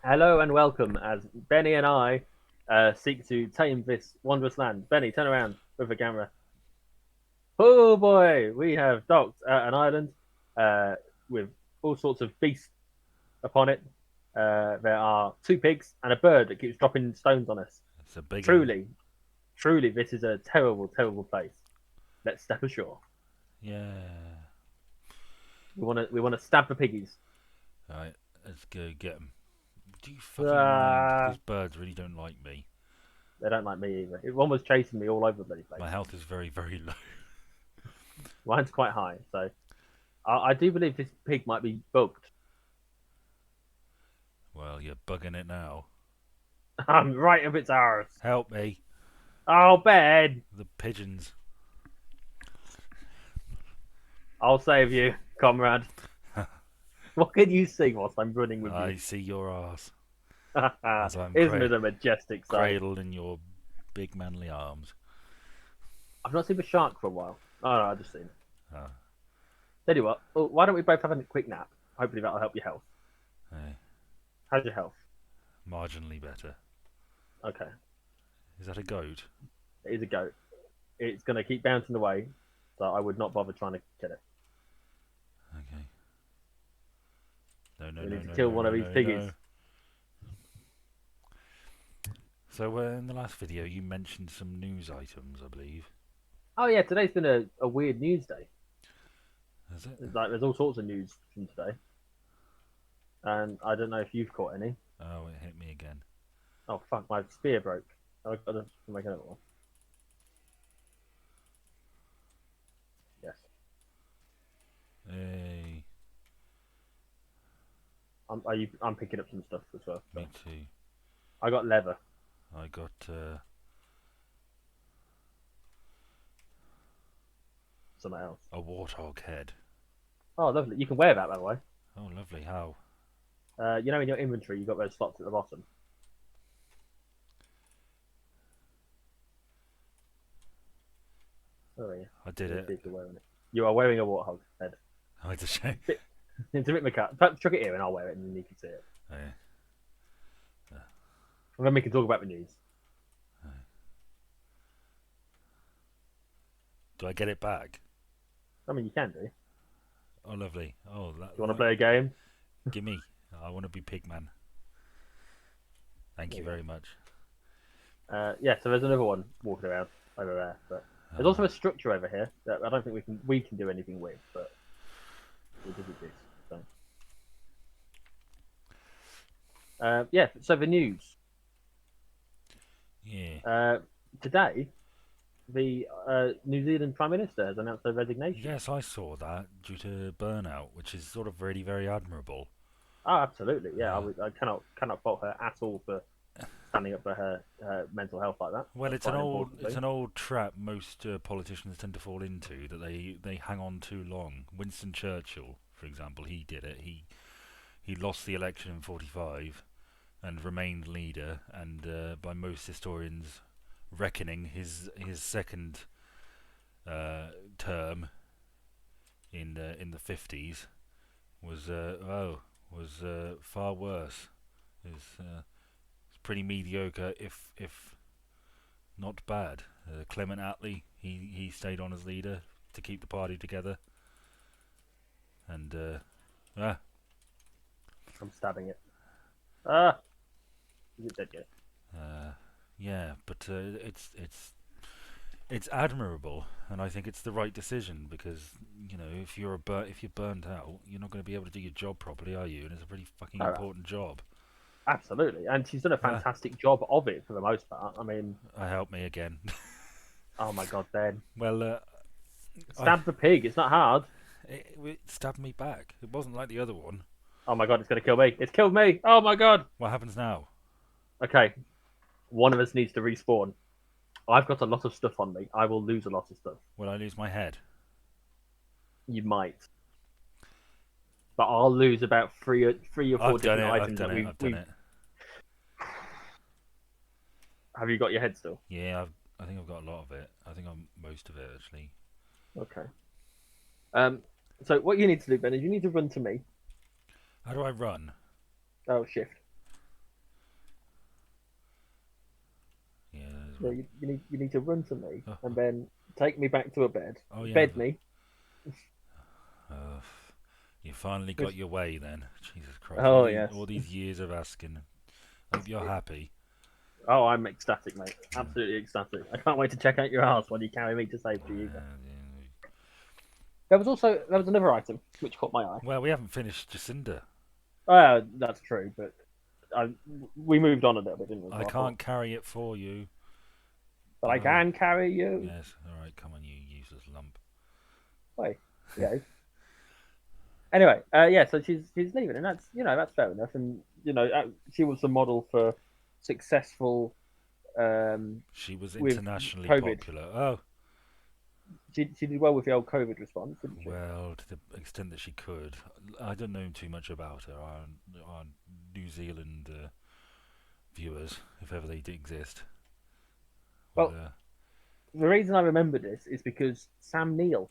Hello and welcome as Benny and I seek to tame this wondrous land. Benny, turn around with the camera. Oh boy, we have docked at an island uh, with all sorts of beasts upon it. There are two pigs and a bird that keeps dropping stones on us. It's a big one. Truly, truly, this is a terrible, terrible place. Let's step ashore. Yeah. We want to stab the piggies. Alright, let's go get them. Do you fucking mind? Ah, These birds really don't like me. they don't like me either. One was chasing me all over the bloody place. My health is very, very low. Mine's quite high, so I do believe this pig might be bugged. Well, you're bugging it now. I'm right up its arse. Help me. Oh, Ben, The pigeons. I'll save you, comrade. What can you see whilst I'm running with you? I see your ass as I'm Isn't it a majestic sight? cradled in your big manly arms. I've not seen a shark for a while. Oh, no, I've just seen it. Ah, Tell you what, well, why don't we both have a quick nap? Hopefully that'll help your health. eh, How's your health? marginally better. Okay, Is that a goat? it is a goat. It's going to keep bouncing away, so I would not bother trying to kill it. Okay. No, no, We no, need to no, kill no, one of no, these no, piggies. no. So, in the last video, you mentioned some news items, I believe. Oh yeah, today's been a weird news day. Is it? There's all sorts of news from today, and I don't know if you've caught any. Oh, it hit me again. Oh fuck, my spear broke. I've got to make another one. Yes. Hey, I'm picking up some stuff as well. So. me too. I got leather. I got Something else. a warthog head. Oh, lovely. You can wear that, by the way. Oh, lovely. How? In your inventory, you've got those slots at the bottom. Oh, yeah. I did Let me it. see if you're wearing it. You are wearing a warthog head. Oh, it's a shame. It's a bit macabre. Chuck it here and I'll wear it and then you can see it. Oh, yeah. And then we can talk about the news. Do I get it back? I mean, you can do. Do Oh, lovely. Oh, you want to play a game? gimme. I want to be Pigman. Thank There you you go. very much. Yeah, so there's another one walking around over there. But there's also Uh, a structure over here that I don't think we can do anything with, but it does exist. So, yeah, so the news. yeah. Uh, Today, the New Zealand Prime Minister has announced her resignation. Yes, I saw that due to burnout, which is sort of really very admirable. Oh, absolutely. Yeah, Uh, I cannot fault her at all for standing up for her mental health like that. well, That's quite an important it's thing. an old trap most politicians tend to fall into that they hang on too long. Winston Churchill, for example, he did it. He lost the election in '45 and remained leader, and by most historians' reckoning, his second term in the '50s was far worse. It's pretty mediocre, if not bad. Clement Attlee, he stayed on as leader to keep the party together, and ah, I'm stabbing it. Ah, is it dead yet? uh, yeah, but it's admirable, and I think it's the right decision because if if you're burnt out, you're not going to be able to do your job properly, are you? And it's a pretty fucking Oh, important job. absolutely. And she's done a Ah, fantastic job of it for the most part. I mean, help me again. oh my God, Ben. Well, I Stab the pig. It's not hard. it stabbed me back. It wasn't like the other one. Oh my God, it's going to kill me. It's killed me. Oh my God. What happens now? Okay, one of us needs to respawn. I've got a lot of stuff on me. I will lose a lot of stuff. Will I lose my head? You might. But I'll lose about three or four I've done different it. I've items done that it. we I've done we it. have. You got your head still? Yeah, I think I've got a lot of it. I think I'm most of it actually. Okay. Um. So what you need to do, Ben, is you need to run to me. How do I run? Oh, shift. No, you need to run to me Oh, and then take me back to a bed, oh yeah. bed me. Uh, you finally got Which, your way then. Jesus Christ! oh yes. All these years of asking. I hope you're happy. Oh, I'm ecstatic, mate. Uh, Absolutely ecstatic. I can't wait to check out your house when you carry me to safety. Either. yeah. There was another item which caught my eye. Well, we haven't finished Jacinda. That's true, but I, we moved on a little bit, didn't we? I So I thought, can't carry it for you. but But I can carry you. yes. All right, come on, you useless lump. Wait, yeah. Anyway, yeah. So she's leaving, and that's fair enough. And she was the model for successful She was with internationally COVID. popular. Oh, She did well with the old COVID response, didn't she? well, to the extent that she could. I don't know too much about her. Our New Zealand viewers, if ever they did exist, will. Well, the reason I remember this is because Sam Neill,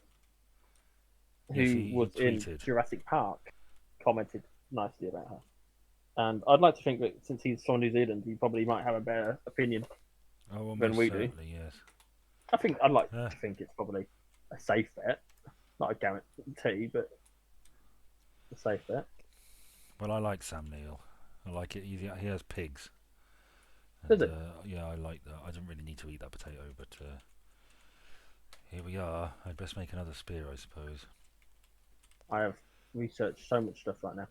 Yes, who he was in tweeted. Jurassic Park, commented nicely about her. And I'd like to think that since he's from New Zealand, he probably might have a better opinion Oh, than almost we do. certainly, yes. I'd like Uh, to think it's probably a safe bet, not a guarantee, but a safe bet. well, I like Sam Neill. I like it. He has pigs. Does And it? yeah, I like that. I don't really need to eat that potato, but here we are. I'd best make another spear, I suppose. I have researched so much stuff right now.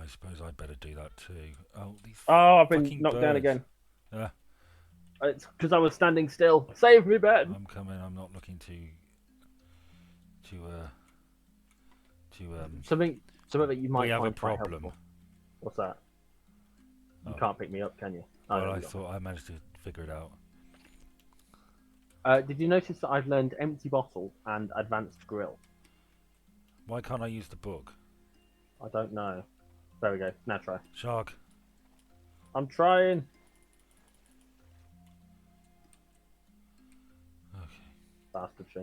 I suppose I'd better do that too. Oh, these Oh, I've been fucking knocked down birds. again. Uh, It's because I was standing still. Save me, Ben. I'm coming. I'm not looking to Something, something that you We might have a find quite problem. helpful. What's that? You Oh, can't pick me up, can you? Oh, well, there I we go. thought I managed to figure it out. Did you notice that I've learned empty bottle and advanced grill? Why can't I use the book? I don't know. There we go. Now try. Shark. I'm trying. Okay. Bastard she.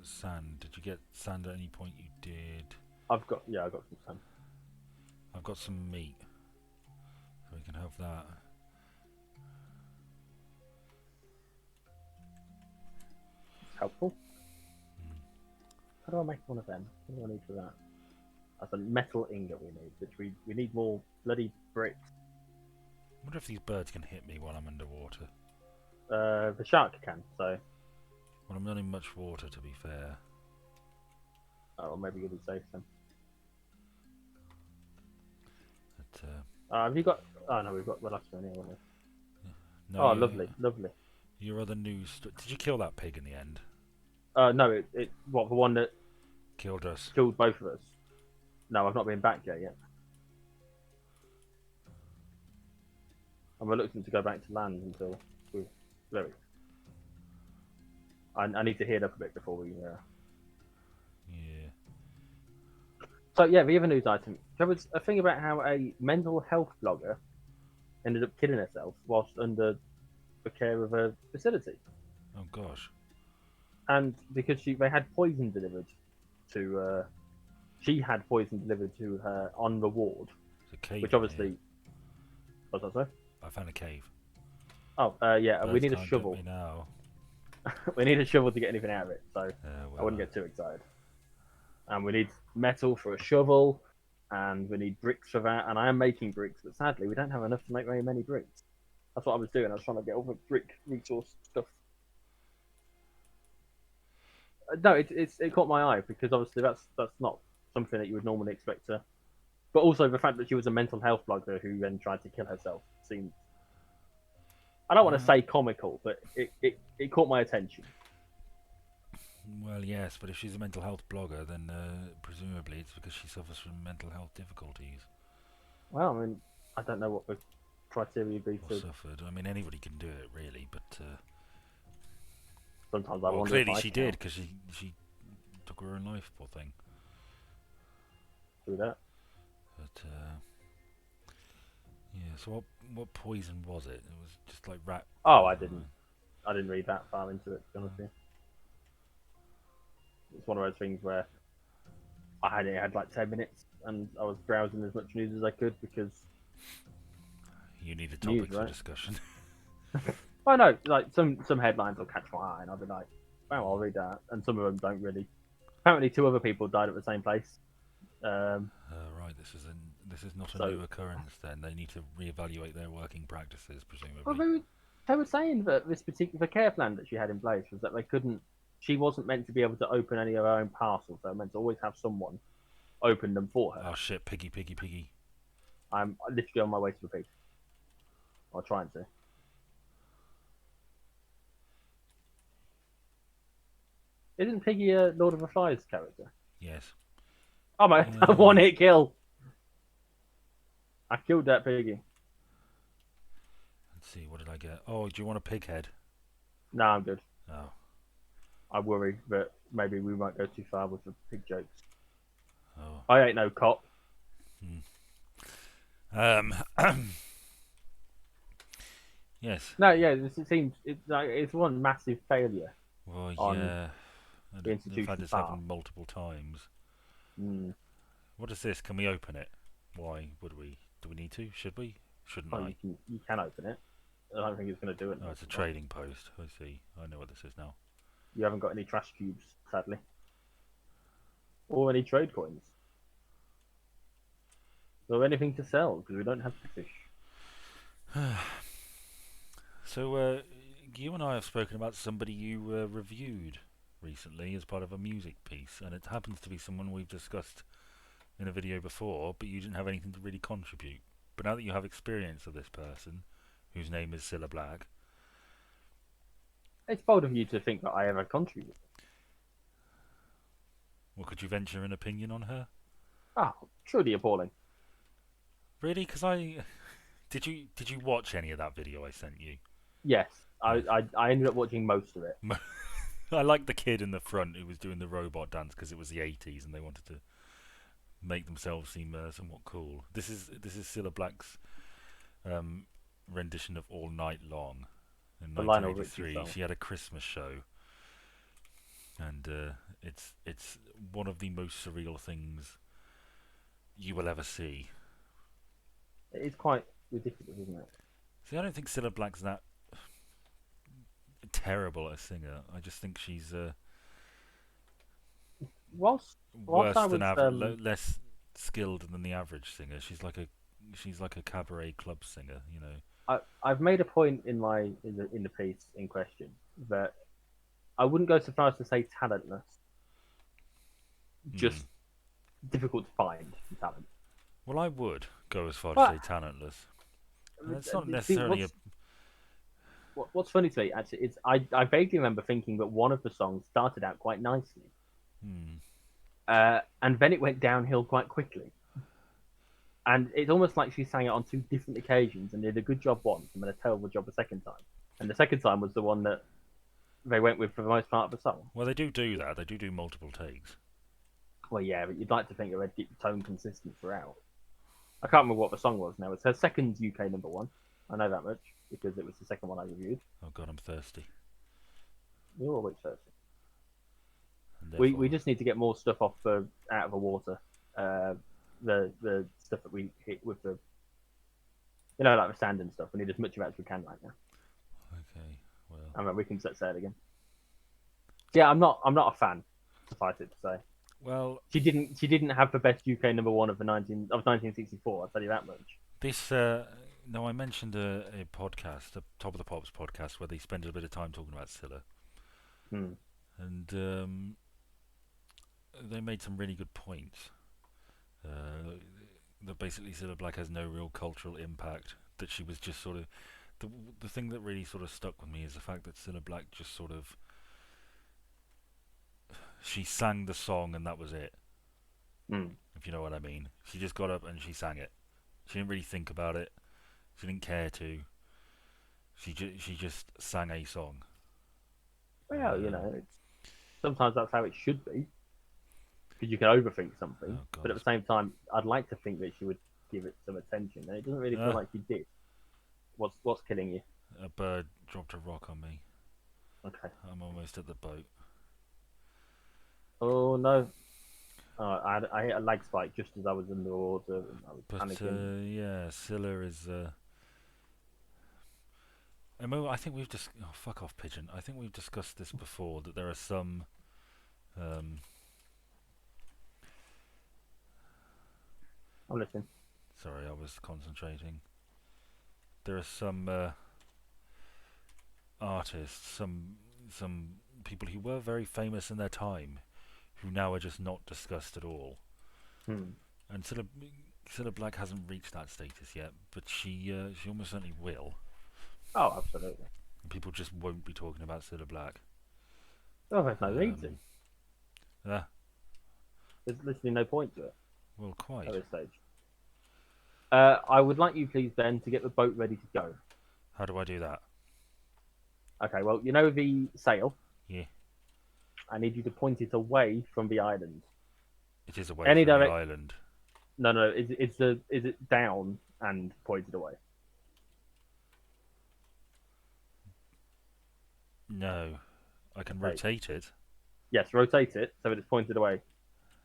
Sand. Did you get sand at any point? You did. I've got some sand. I've got some meat, so we can have that. It's helpful. How do I make one of them? What do I need for that? That's a metal ingot we need, which we need more bloody bricks. I wonder if these birds can hit me while I'm underwater. The shark can, so Well, I'm not in much water, to be fair. or maybe you'll be safe then. But, Have you got? Oh no, we've got the last one here, haven't we? no, Oh, lovely, lovely. Your other news. Did you kill that pig in the end? No, the one that Killed us. killed both of us. No, I've not been back yet. I'm reluctant to go back to land until we. There we go. I need to heal up a bit before we. Yeah. So yeah, the other news item. There was a thing about how a mental health blogger ended up killing herself whilst under the care of a facility, Oh gosh. and because they had poison delivered to. She had poison delivered to her on the ward, There's a cave. which in obviously. here. What's that say? I found a cave. Oh, yeah, we Birds need a can't shovel. get me now. We need a shovel to get anything out of it, so Well, I wouldn't get too excited. And we need metal for a shovel, and we need bricks for that. And I am making bricks, but sadly, we don't have enough to make very many bricks. That's what I was doing. I was trying to get all the brick resource stuff. No, it caught my eye because obviously that's not something that you would normally expect to. But also the fact that she was a mental health blogger who then tried to kill herself seemed. I don't want to say comical, but it caught my attention. Well, yes, but if she's a mental health blogger, then presumably it's because she suffers from mental health difficulties. Well, I mean, I don't know what the criteria would be Or to. suffered. I mean, anybody can do it, really, but. Sometimes I Well, wonder. clearly If I she can did, because she took her own life, poor thing. do that. But yeah. So what poison was it? It was just like rat. Oh, I didn't read that far into it. To be honest with you, it's one of those things where I had like 10 minutes, and I was browsing as much news as I could because You need a news, topic for right? discussion. I know, like some headlines will catch my eye, and I'll be like, "Wow, I'll read that." And some of them don't really. Apparently, two other people died at the same place. Um, Right, this is not a so, new occurrence. Then they need to reevaluate their working practices, well, presumably. they were saying that this particular care plan that she had in place was that they couldn't. She wasn't meant to be able to open any of her own parcels. They were meant to always have someone open them for her. Oh shit! Piggy, piggy, piggy. I'm literally on my way to the pig, or trying to. Isn't Piggy a Lord of the Flies character? Yes. Oh my! One Uh, hit kill. I killed that piggy. let's see. What did I get? Oh, do you want a pig head? No, I'm good. Oh. I worry that maybe we might go too far with the pig jokes. Oh. I ain't no cop. Hmm. Yes. No, yeah, it seems it's one massive failure Well, on yeah. And the they've had institution's this part. happen multiple times. Mm. What is this? Can we open it? Why would we? Do we need to? Should we? Shouldn't Oh, I? you can open it. I don't think it's going to do it. Oh, it's a trading post. I see. I know what this is now. You haven't got any trash cubes, sadly, or any trade coins, or anything to sell because we don't have fish. So, you and I have spoken about somebody you reviewed recently as part of a music piece, and it happens to be someone we've discussed in a video before, but you didn't have anything to really contribute. But now that you have experience of this person, whose name is Cilla Black, It's bold of you to think that I ever contribute. well, could you venture an opinion on her? Oh, truly appalling. Really? Because I did you watch any of that video I sent you? Yes, Yes. I ended up watching most of it. I like the kid in the front who was doing the robot dance because it was the 80s and they wanted to make themselves seem somewhat cool. This is Cilla Black's um, rendition of All Night Long in The Lionel Richie 1983. song. She had a Christmas show, and it's one of the most surreal things you will ever see. It is quite ridiculous, isn't it? See, I don't think Cilla Black's that terrible a singer. I just think she's Whilst worse I than was average, less skilled than the average singer. She's like a cabaret club singer, you know. I've made a point in in the piece in question that I wouldn't go so far as to say talentless, Hmm. just difficult to find talent. Well, I would go as far to But say talentless. And that's not necessarily a. what's funny to me actually is I vaguely remember thinking that one of the songs started out quite nicely, Hmm. and then it went downhill quite quickly. And it's almost like she sang it on two different occasions and did a good job once and then a terrible job the second time. And the second time was the one that they went with for the most part of the song. Well, they do that. They do multiple takes. Well, yeah, but you'd like to think it would keep the tone consistent throughout. I can't remember what the song was now. It's her second UK number one. I know that much because it was the second one I reviewed. Oh God, I'm thirsty. You're always thirsty. And We therefore, just need to get more stuff off out of the water. Uh, the stuff that we hit with the like the sand and stuff. We need as much of it as we can right now, okay, well, and then we can set sail again. Yeah, I'm not a fan. Suffice it to say, well, she didn't have the best UK number one of 1964. I'll tell you that much. this. No, I mentioned a podcast, a Top of the Pops podcast, where they spend a bit of time talking about Scylla, Hmm. and they made some really good points. That basically Cilla Black has no real cultural impact. That she was just sort of the thing that really sort of stuck with me is the fact that Cilla Black just sort of she sang the song and that was it. Hmm. If you know what I mean, she just got up and she sang it. She didn't really think about it. She didn't care to. She just sang a song. Well, Um, sometimes that's how it should be because you can overthink something, oh God, but at the same time, I'd like to think that she would give it some attention, and it doesn't really feel uh, like she did. What's killing you? a bird dropped a rock on me. Okay. I'm almost at the boat. Oh no. I hit a lag spike just as I was in the water. And I was But panicking. yeah, Cilla is. I think we've just. Oh, fuck off, pigeon. I think we've discussed this before. That there are some. Um, I'm listening. sorry, I was concentrating. There are some artists, some people who were very famous in their time, who now are just not discussed at all. Hmm. And Cilla Black hasn't reached that status yet, but she almost certainly will. Oh, absolutely. And people just won't be talking about Cilla Black. Oh, there's no need to. Yeah, There's literally no point to it well, at quite. this stage. I would like you, please, Ben, to get the boat ready to go. How do I do that? Okay, well, you know the sail? Yeah, I need you to point it away from the island. it is away Any from the direct? island. No, no. Is it down and pointed away? No, I can Okay. rotate it. Yes, rotate it so that it's pointed away.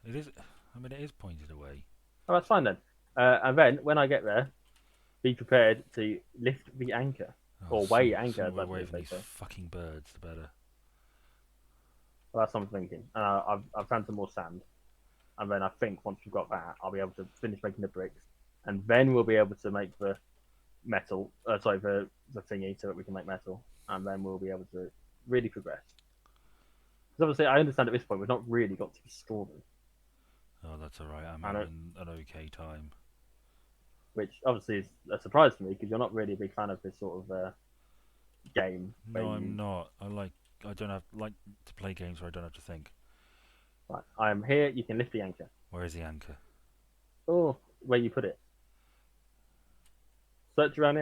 It is. I mean, it is pointed away. Oh, that's fine then. And then when I get there, be prepared to lift the anchor Oh, or weigh anchor, sooner as we're I away believe from they these say. fucking birds, the better. Well, that's what I'm thinking. I've found some more sand, and then I think once we've got that, I'll be able to finish making the bricks, and then we'll be able to make the metal. Sorry, the thingy, so that we can make metal, and then we'll be able to really progress. Because obviously, I understand at this point we've not really got to restore them, Oh, that's alright. I'm and having an okay time. which obviously is a surprise to me because you're not really a big fan of this sort of game where No, I'm you. not. I don't have like to play games where I don't have to think. Right, I am here. You can lift the anchor. Where is the anchor? Oh, where you put it. Search around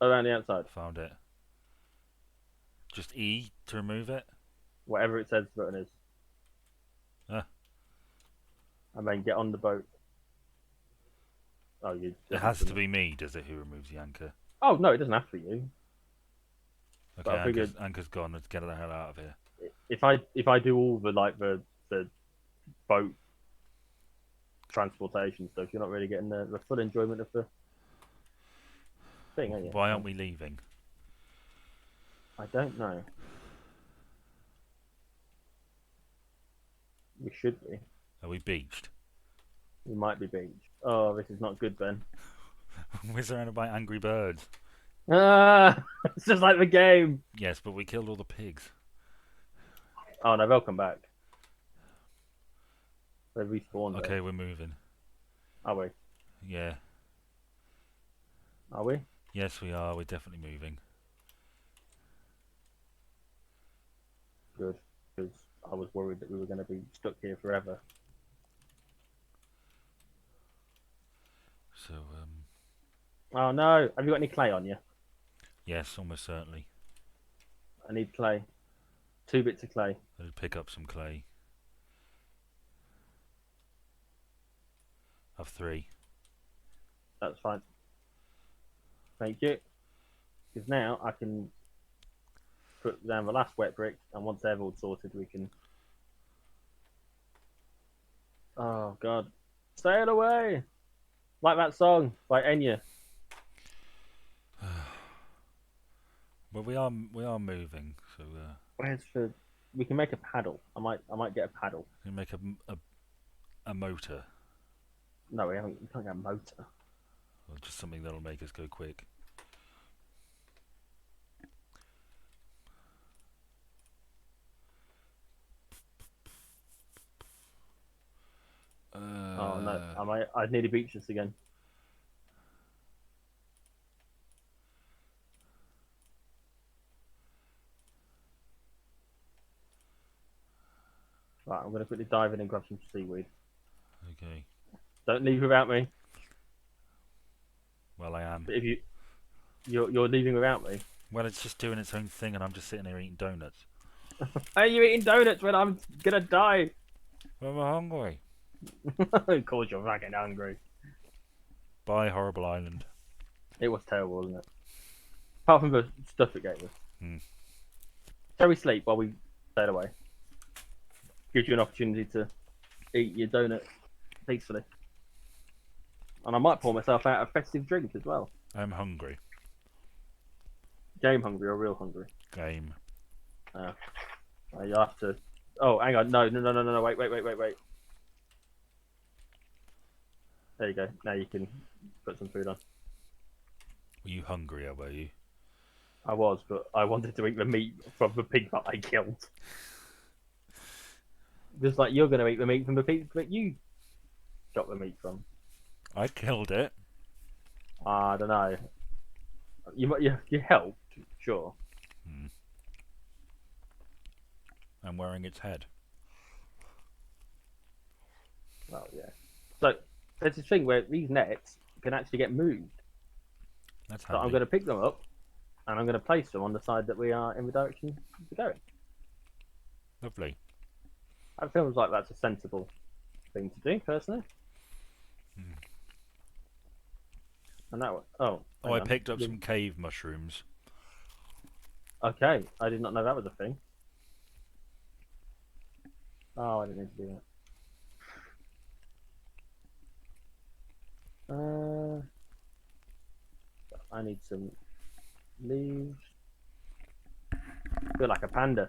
the outside, Found it. Just E to remove it. whatever it says the button is, Ah, and then get on the boat. Oh, you it just has to didn't. be me, does it? Who removes the anchor? Oh no, it doesn't have to be you. Okay, But I figured anchor's gone. Let's get the hell out of here. if I do all the boat transportation stuff, you're not really getting the full enjoyment of the thing, are you? Why So, aren't we leaving? I don't know. We should be. Are we beached? We might be beached. Oh, this is not good, Ben. We're surrounded by angry birds. Ah, it's just like the game. Yes, but we killed all the pigs. Oh no, they'll come back. They respawned Okay, though. we're moving. Are we? Yeah. Are we? Yes, we are. We're definitely moving. Good. Because I was worried that we were going to be stuck here forever. So, Oh no! Have you got any clay on you? yes, almost certainly. I need clay. 2 bits of clay. I'll pick up some clay. I've 3. That's fine. Thank you. Because now I can put down the last wet brick, and once they're all sorted, we can. Oh God! Sail away! Like that song by Enya. Well, we are moving, so Where's the? We can make a paddle. I might get a paddle. we can make a motor, No, we haven't. We can't get a motor. or just something that'll make us go quick. Oh no! I need to beach this again. Right, I'm going to quickly dive in and grab some seaweed. Okay. Don't leave without me. Well, I am. But if you're leaving without me. Well, it's just doing its own thing, and I'm just sitting here eating donuts. Are you eating donuts when I'm gonna die? Well, I'm hungry. Of course you're fucking hungry. Bye, horrible island. It was terrible, wasn't it? Apart from the stuff it gave us. Hmm. Shall we sleep while we sail away? Gives you an opportunity to eat your donut peacefully. And I might pour myself out a festive drink as well. I'm hungry. Game hungry or real hungry? Game. You have to. Oh, hang on. No. Wait. There you go. Now you can put some food on. Were you hungry, or were you? I was, but I wanted to eat the meat from the pig that I killed. Just like you're going to eat the meat from the pig that you got the meat from. I killed it. I don't know. You helped, sure. I'm wearing its head. Well, yeah. So there's this thing where these nets can actually get moved. That's So I'm handy. going to pick them up and I'm going to place them on the side that we are in the direction we're going. Lovely. That feels like that's a sensible thing to do, personally. And that one. Oh, Oh, I picked up some cave mushrooms. Okay, I did not know that was a thing. Oh, I didn't need to do that. I need some leaves. Feel like a panda.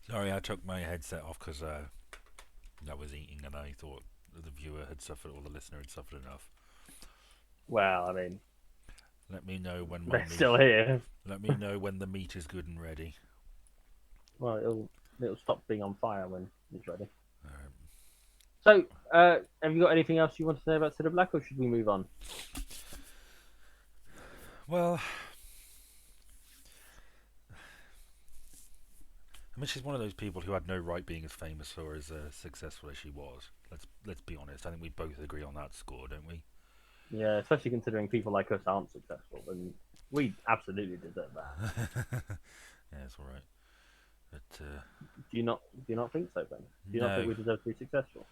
Sorry, I took my headset off because I was eating and I thought the viewer had suffered or the listener had suffered enough. Well, I mean, Let me know when my they're meat. still here. Let me know when the meat is good and ready. Well, it'll stop being on fire when it's ready. Um, So, have you got anything else you want to say about Cilla Black, or should we move on? well, I mean, she's one of those people who had no right being as famous or as successful as she was. Let's be honest. I think we both agree on that score, don't we? Yeah, especially considering people like us aren't successful, and we absolutely deserve that. Yeah, it's all right. But Do you not think so, Ben? Do you not think no. we deserve to be successful?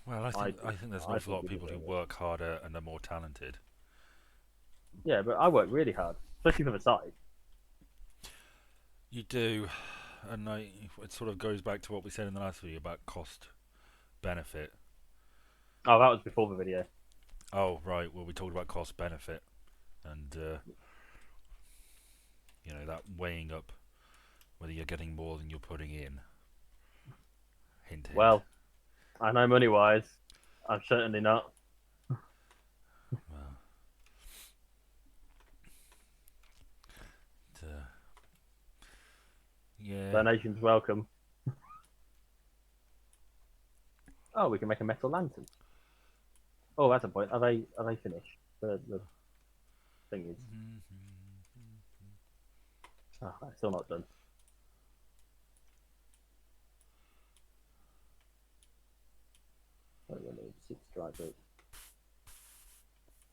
Well, I do. I think there's an I awful think lot of we people who deserve it. work harder and are more talented. Yeah, but I work really hard, especially for the site. You do, and it sort of goes back to what we said in the last video about cost benefit. Oh, that was before the video. Oh, right. Well, we talked about cost benefit, and that weighing up whether you're getting more than you're putting in. Hint, hint. Well, I know money-wise, I'm certainly not. Well, yeah. Donations welcome. Oh, we can make a metal lantern. Oh, that's a point. Are they finished? The thing is, oh, it's still not done. What do we need? 6 dry bricks.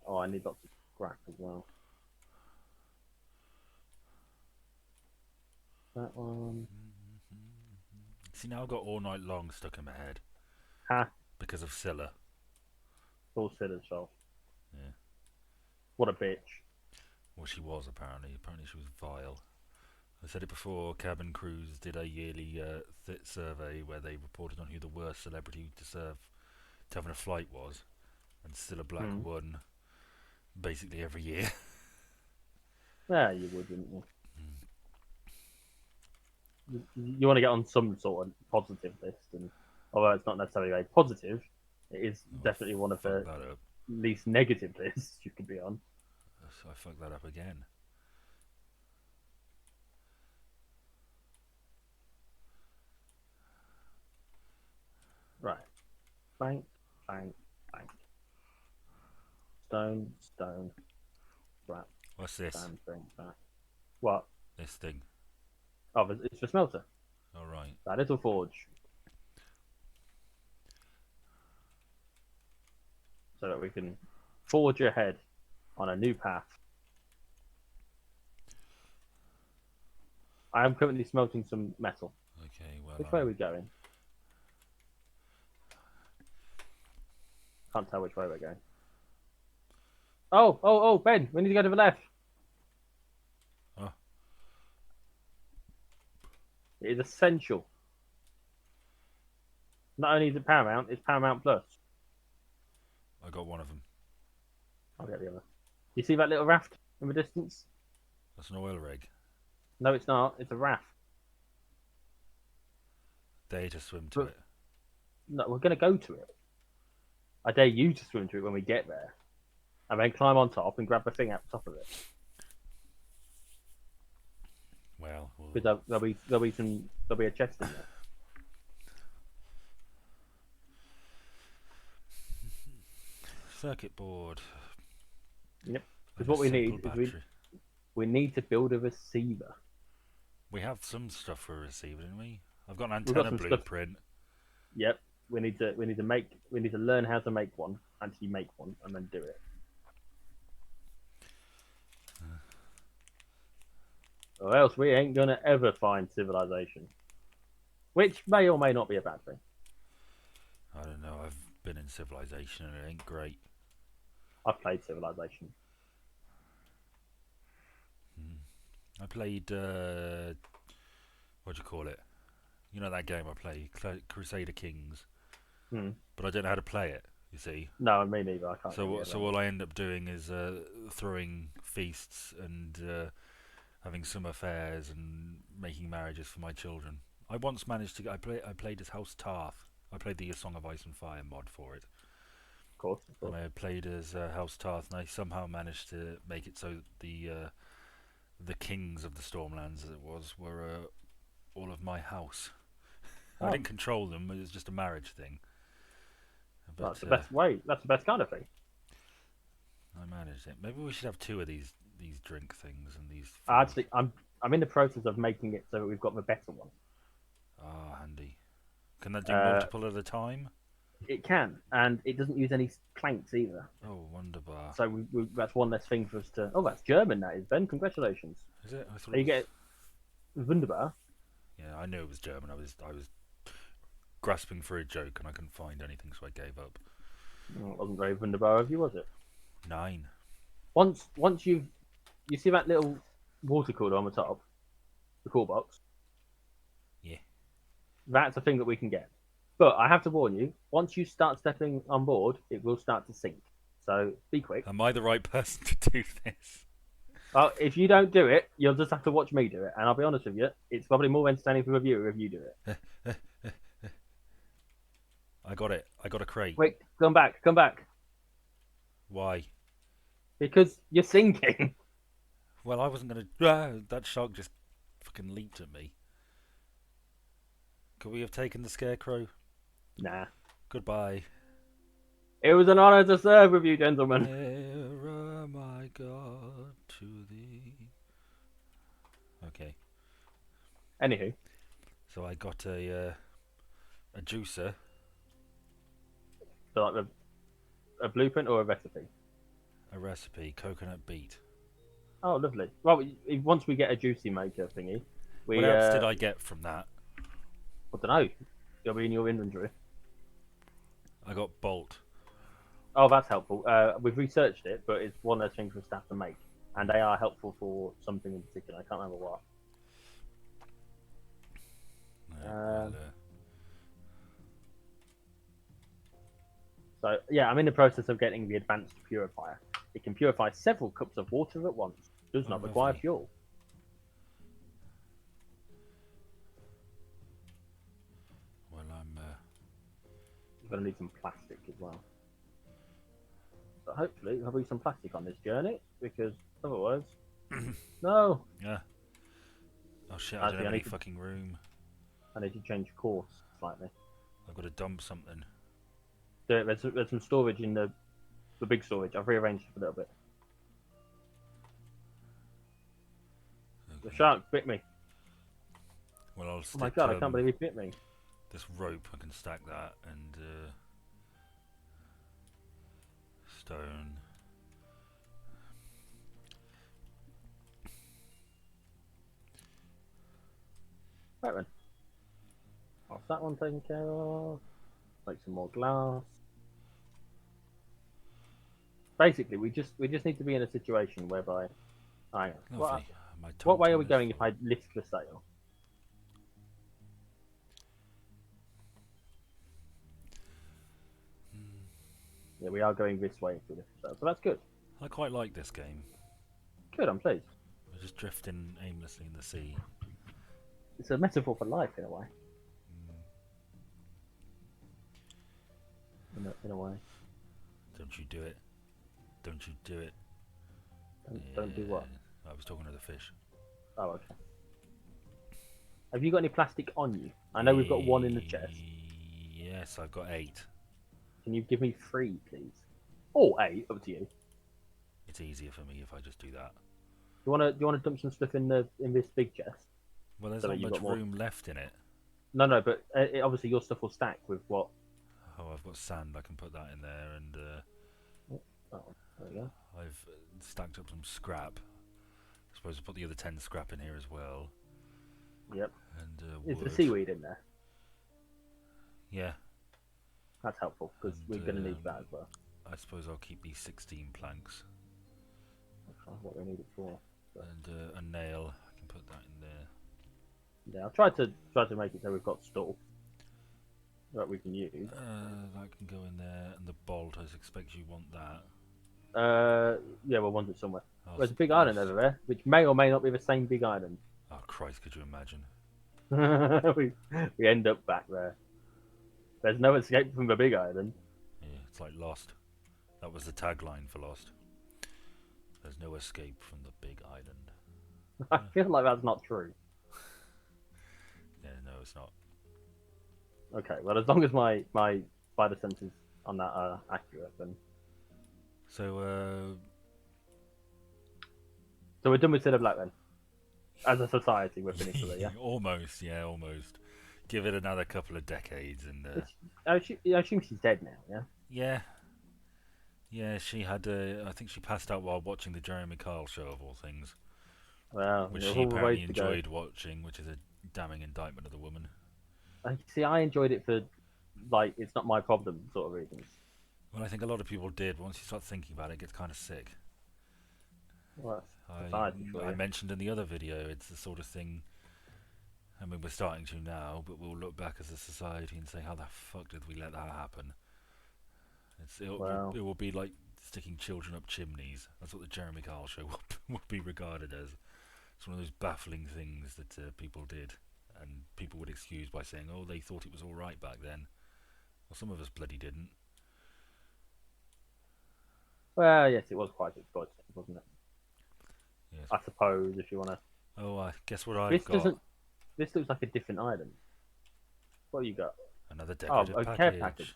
Oh, I need lots of scrap as well. That one. See, now I've got All Night Long stuck in my head Ha! because of Cilla. Full Cilla's fault. Yeah. What a bitch. Well, she was apparently. Apparently, she was vile. I said it before. Cabin Crews did a yearly survey where they reported on who the worst celebrity to have in a flight was, and Cilla Black won basically every year. Yeah, you would, wouldn't you? You want to get on some sort of positive list, and although it's not necessarily very positive, it is definitely one of the least negative lists you could be on. I fucked that up again. Right. Bank, bank, bank. Stone, stone, scrap. What's this? Sand, bring back. What? This thing. Oh, it's the smelter. All right. That little forge. So that we can forge ahead on a new path. I am currently smelting some metal. Okay, well. Which way are we going? Can't tell which way we're going. Oh, Ben, we need to go to the left. Oh. It is essential. Not only is it Paramount, it's Paramount Plus. I got one of them. I'll get the other. You see that little raft in the distance? That's an oil rig. No, it's not. It's a raft. Dare to swim to But it. no, we're going to go to it. I dare you to swim to it when we get there, and then climb on top and grab the thing out the top of it. Well, Because there'll be a chest in there. circuit board. Yep. And Because what a we simple need battery. is we need to build a receiver. We have some stuff for a receiver, didn't we? I've got an We've got antenna some stuff. blueprint. Yep. We need to learn how to make one, actually make one, and then do it. Or else we ain't gonna ever find civilization, which may or may not be a bad thing. I don't know. I've been in Civilization and it ain't great. I've played Civilization. I played what do you call it? You know that game I play, Crusader Kings. But I don't know how to play it. You see. No, me neither. I can't. So all I end up doing is throwing feasts and having some affairs and making marriages for my children. I once managed to. I played as House Tarth. I played the Song of Ice and Fire mod for it. Of course. And I played as House Tarth, and I somehow managed to make it so the kings of the Stormlands, as it was, were all of my house. I didn't control them; it was just a marriage thing. But, that's the best way. That's the best kind of thing. I managed it. Maybe we should have two of these drink things and these. Actually, I'm in the process of making it so that we've got the better one. Ah, handy. Can that do multiple at a time? It can, and it doesn't use any planks either. Oh, wonderbar. So that's one less thing for us to. Oh, that's German, that is, Ben. Congratulations. Is it? I thought You get wunderbar. Yeah, I knew it was German. I was grasping for a joke and I couldn't find anything, so I gave up. Well, it wasn't very wunderbar of you, was it? 9. Once you see that little water cooler on the top, the cool box. Yeah. That's a thing that we can get. But I have to warn you, once you start stepping on board, it will start to sink. So be quick. Am I the right person to do this? Well, if you don't do it, you'll just have to watch me do it. And I'll be honest with you, it's probably more entertaining for the viewer if you do it. I got it. I got a crate. Wait, come back. Why? Because you're sinking. Well, I wasn't going to... that shark just fucking leaped at me. Could we have taken the scarecrow? Nah. Goodbye. It was an honour to serve with you, gentlemen. Nearer, my God, to thee. Okay. Anywho. So I got a juicer. So like a blueprint or a recipe? A recipe, coconut beet. Oh, lovely. Well, once we get a juicy maker thingy, what else did I get from that? I don't know. It'll be in your inventory. I got bolt. Oh, that's helpful. We've researched it, but it's one of those things for staff to make, and they are helpful for something in particular. I can't remember what. So yeah, I'm in the process of getting the advanced purifier. It can purify several cups of water at once. Does not require fuel. Well, I'm going to need some plastic as well. So hopefully there'll be some plastic on this journey, because otherwise, no. Yeah. Oh shit! I don't have any fucking room. I need to change course slightly. I've got to dump something. There's some storage in the big storage. I've rearranged it a little bit. Okay. The shark bit me. Well, I'll stick, oh my god! I can't believe he bit me. This rope, I can stack that and stone. Right then. What's that one taken care of? Make some more glass. basically we just need to be in a situation whereby. Hang on. Lovely. My What way are totem we is going if full. I list for sale? Yeah, we are going this way if we list for sale, so that's good. I quite like this game. Good, I'm pleased. We're just drifting aimlessly in the sea. It's a metaphor for life in a way. Mm. In a way. Don't you do it. Don't you do it. Don't do what? I was talking to the fish. Oh, okay. Have you got any plastic on you? I know we've got one in the chest. Yes, I've got 8. Can you give me 3, please? Or 8, up to you. It's easier for me if I just do that. Do you wanna dump some stuff in this big chest? Well, there's So that not you've much got more. room left in it. No, but obviously your stuff will stack with what? Oh, I've got sand. I can put that in there, and Oh, there we go. I've stacked up some scrap. I suppose I'll put the other 10 scrap in here as well. Yep. And Is wood. the seaweed in there? Yeah. That's helpful because we're going to need that as well. I suppose I'll keep these 16 planks. That's what we need it for. So. And a nail. I can put that in there. Yeah, I'll try to make it so we've got stuff that we can use. That can go in there, and the bolt. I expect you want that. Yeah, we'll want it somewhere. There's a big island over there, which may or may not be the same big island. Oh Christ! Could you imagine? we end up back there. There's no escape from the big island. Yeah, it's like Lost. That was the tagline for Lost. There's no escape from the big island. I feel like that's not true. Yeah, no, it's not. Okay, well, as long as my spider senses on that are accurate, then. So we're done with Cilla Black then. As a society, we're finished with it, yeah? almost, yeah, almost. Give it another couple of decades, and I assume she's dead now, yeah? yeah, yeah. She had, I think she passed out while watching the Jeremy Kyle show of all things, Well, which there's she all the apparently ways to go. enjoyed watching, which is a damning indictment of the woman. See, I enjoyed it for, like, it's not my problem sort of reasons. Well, I think a lot of people did. But once you start thinking about it, it gets kind of sick. Well, that's society for I you. mentioned in the other video, it's the sort of thing. I mean, we're starting to now, but we'll look back as a society and say, how the fuck did we let that happen? It will be like sticking children up chimneys. That's what the Jeremy Kyle show will be regarded as. It's one of those baffling things that people did, and people would excuse by saying, oh, they thought it was all right back then. Well, some of us bloody didn't. Well, yes, it was quite exploitative, wasn't it? Yes. I suppose, if you want to. Oh, guess what I've This got? doesn't. This looks like a different island. What have you got? Another decorative a package. care package.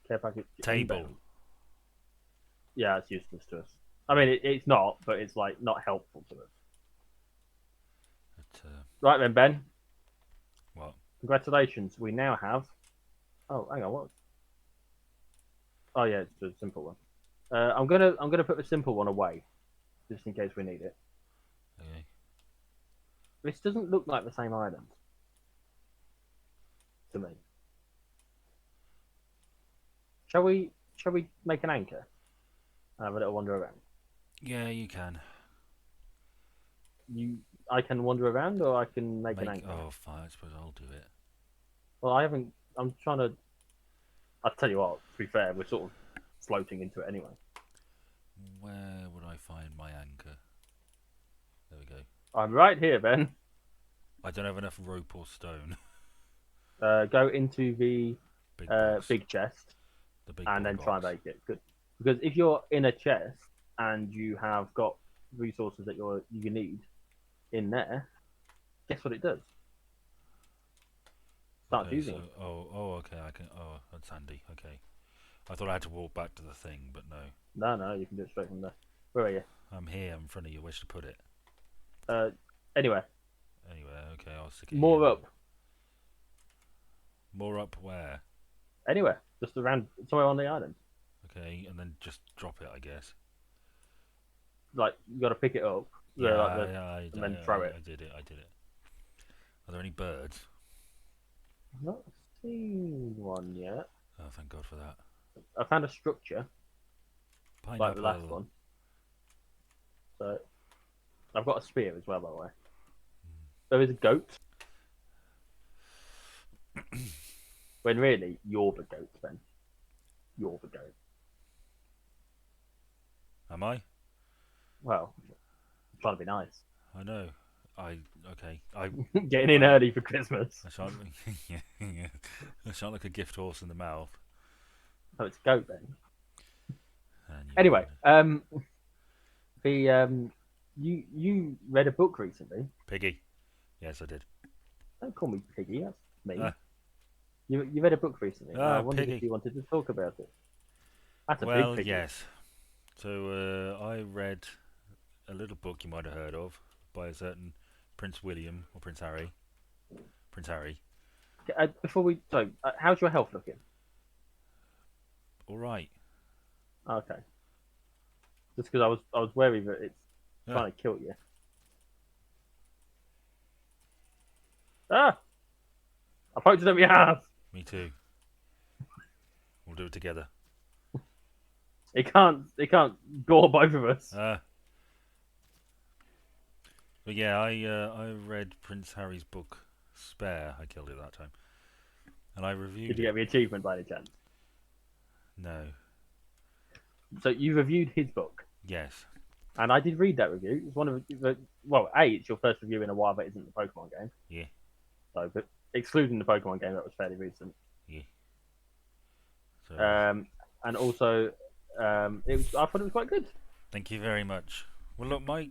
Care package. Table. Inbound. Yeah, it's useless to us. I mean, it's not, but it's like not helpful to us. Right then, Ben. What? Congratulations. We now have. Oh, hang on. What? Oh yeah, it's a simple one. I'm gonna put the simple one away, just in case we need it. Okay. This doesn't look like the same island to me. Shall we make an anchor and have a little wander around? Yeah, you can. I can wander around, or I can make an anchor. Oh, fine. I suppose I'll do it. Well, I haven't. I'm trying to. I'll tell you what. To be fair, we're sort of floating into it anyway. Where would I find my anchor? There we go. I'm right here, Ben. I don't have enough rope or stone. Go into the big chest, The big and then box. try and make it good. Because if you're in a chest and you have got resources that you need in there, guess what it does? Starts Okay, using so, it. okay, I can. Oh, that's handy. Okay, I thought I had to walk back to the thing, but no. No, you can do it straight from there. Where are you? I'm here in front of you. Where should I put it? Anyway. Anyway, okay, I'll stick it More here. up. More up where? Anywhere. Just around, somewhere on the island. Okay, and then just drop it, I guess. Like, you got to pick it up. Yeah, and then throw it. I did it. Are there any birds? I've not seen one yet. Oh, thank God for that. I found a structure like the last Pineapple. one. So I've got a spear as well, by the way. There is a goat, when really you're the goat, Ben. You're the goat. Am I? Well, I'm trying to be nice. I know. I okay. Getting in I early for Christmas. I shan't. Yeah, yeah. I shan't like a gift horse in the mouth. Oh, it's a goat, Ben. And you Anyway, ruin it. the you read a book recently. Piggy. Yes, I did. Don't call me piggy. That's me. Ah, You read a book recently, and I wondered if piggy. you wanted to talk about it. That's a big Well, piggy. yes. So I read a little book you might have heard of by a certain Prince William or Prince Harry. Prince Harry. Before we, so how's your health looking? All right. Okay, just because I was worried that it's Ah, trying to kill you. Ah, I poked it up your ass. me too. We'll do it together. It can't gore both of us. Ah, but yeah, I read Prince Harry's book Spare. I killed it that time, and I Did reviewed you it. get the achievement by any chance? No. So you reviewed his book, Yes. and I did read that review. It's one of the well, a it's your first review in a while that isn't the Pokemon game. Yeah. So, but excluding the Pokemon game, that was fairly recent. Yeah. So Um, and also, it was I thought it was quite good. thank you very much. Well, look. I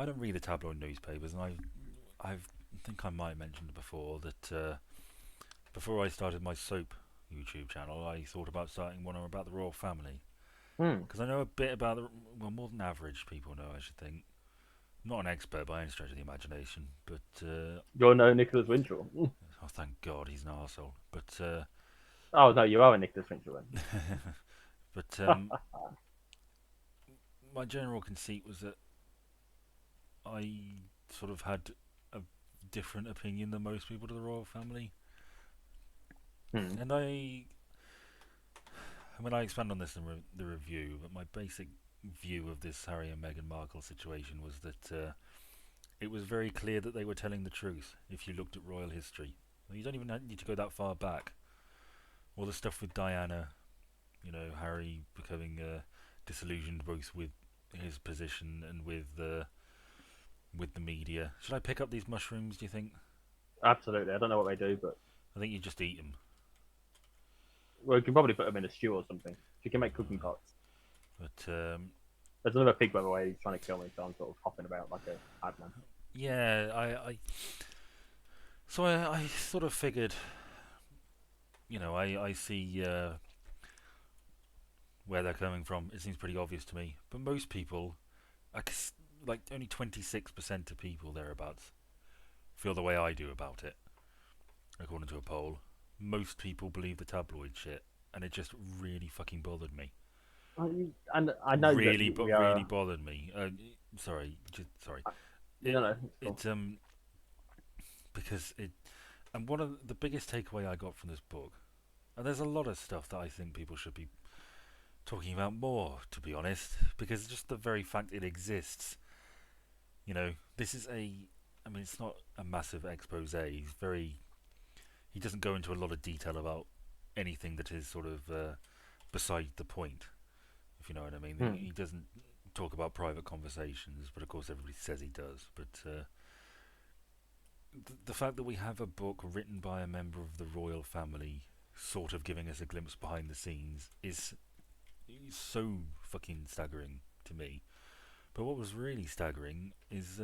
don't read the tabloid newspapers, and I think I might have mentioned before that before I started my soap YouTube channel, I thought about starting one about the royal family Hmm. because I know a bit about the well, more than average people know. I should think. I'm not an expert by any stretch of the imagination, but You're no Nicholas Winchell. oh, thank God he's an arsehole. But Oh no, you are a Nicholas Winchell but then. my general conceit was that I sort of had a different opinion than most people to the royal family, Hmm. and when I expand on this in the review, but my basic view of this Harry and Meghan Markle situation was that it was very clear that they were telling the truth if you looked at royal history. You don't even need to go that far back. All the stuff with Diana, Harry becoming disillusioned both with his position and with the media. Should I pick up these mushrooms? Do you think? Absolutely. I don't know what they do, but I think you just eat them. well, you can probably put them in a stew or something. You can make cooking Uh, pots. but There's another pig, by the way. He's trying to kill me, so I'm sort of hopping about like a madman. yeah, I sort of figured, I see where they're coming from. It seems pretty obvious to me. But most people, like only 26% of people thereabouts, feel the way I do about it, according to a poll. Most people believe the tabloid shit, and it just really fucking bothered me. And I know that Really, but we really are. bothered me. Sorry. No, It no, it's cool. it because it and one of the biggest takeaway I got from this book, and there's a lot of stuff that I think people should be talking about more, to be honest, because just the very fact it exists, this is I mean, it's not a massive expose. He doesn't go into a lot of detail about anything that is sort of beside the point, if you know what I mean. Hmm. He doesn't talk about private conversations, but of course everybody says he does. But the fact that we have a book written by a member of the royal family, sort of giving us a glimpse behind the scenes, is so fucking staggering to me. But what was really staggering is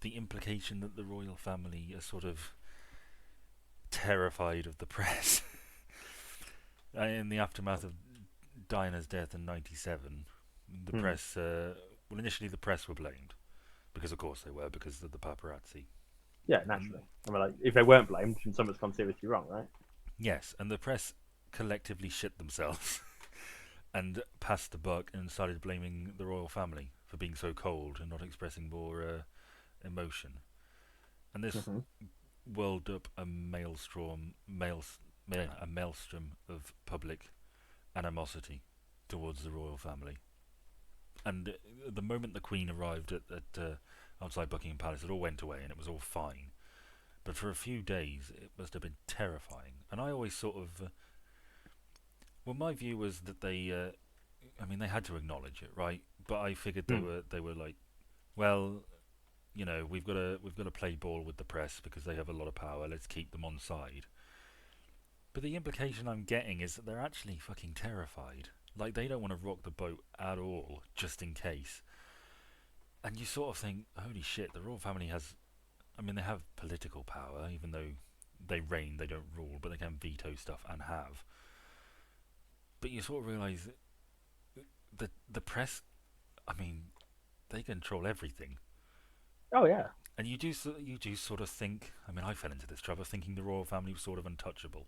the implication that the royal family are sort of terrified of the press. In the aftermath of Diana's death in '97, the Hmm. press, initially the press were blamed, because of course they were, because of the paparazzi. Yeah, And naturally. I mean, like, if they weren't blamed, then someone's gone seriously wrong, right? yes, and the press collectively shit themselves and passed the buck and started blaming the royal family for being so cold and not expressing more emotion. And this Hmm. whirled up a maelstrom of public animosity towards the royal family. And the moment the Queen arrived at outside Buckingham Palace, it all went away and it was all fine. But for a few days, it must have been terrifying. And I always sort of, well, my view was that I mean, they had to acknowledge it, right? But I figured Hmm. they were like, well, you know, we've got to play ball with the press because they have a lot of power. Let's keep them on side. But the implication I'm getting is that they're actually fucking terrified. Like they don't want to rock the boat at all, just in case. And you sort of think, holy shit, the royal family has. I mean, they have political power, even though they reign, they don't rule, but they can veto stuff and have. But you sort of realise that the press. I mean, they control everything. Oh yeah. And you do sort of think. I mean, I fell into this trap of thinking the royal family was sort of untouchable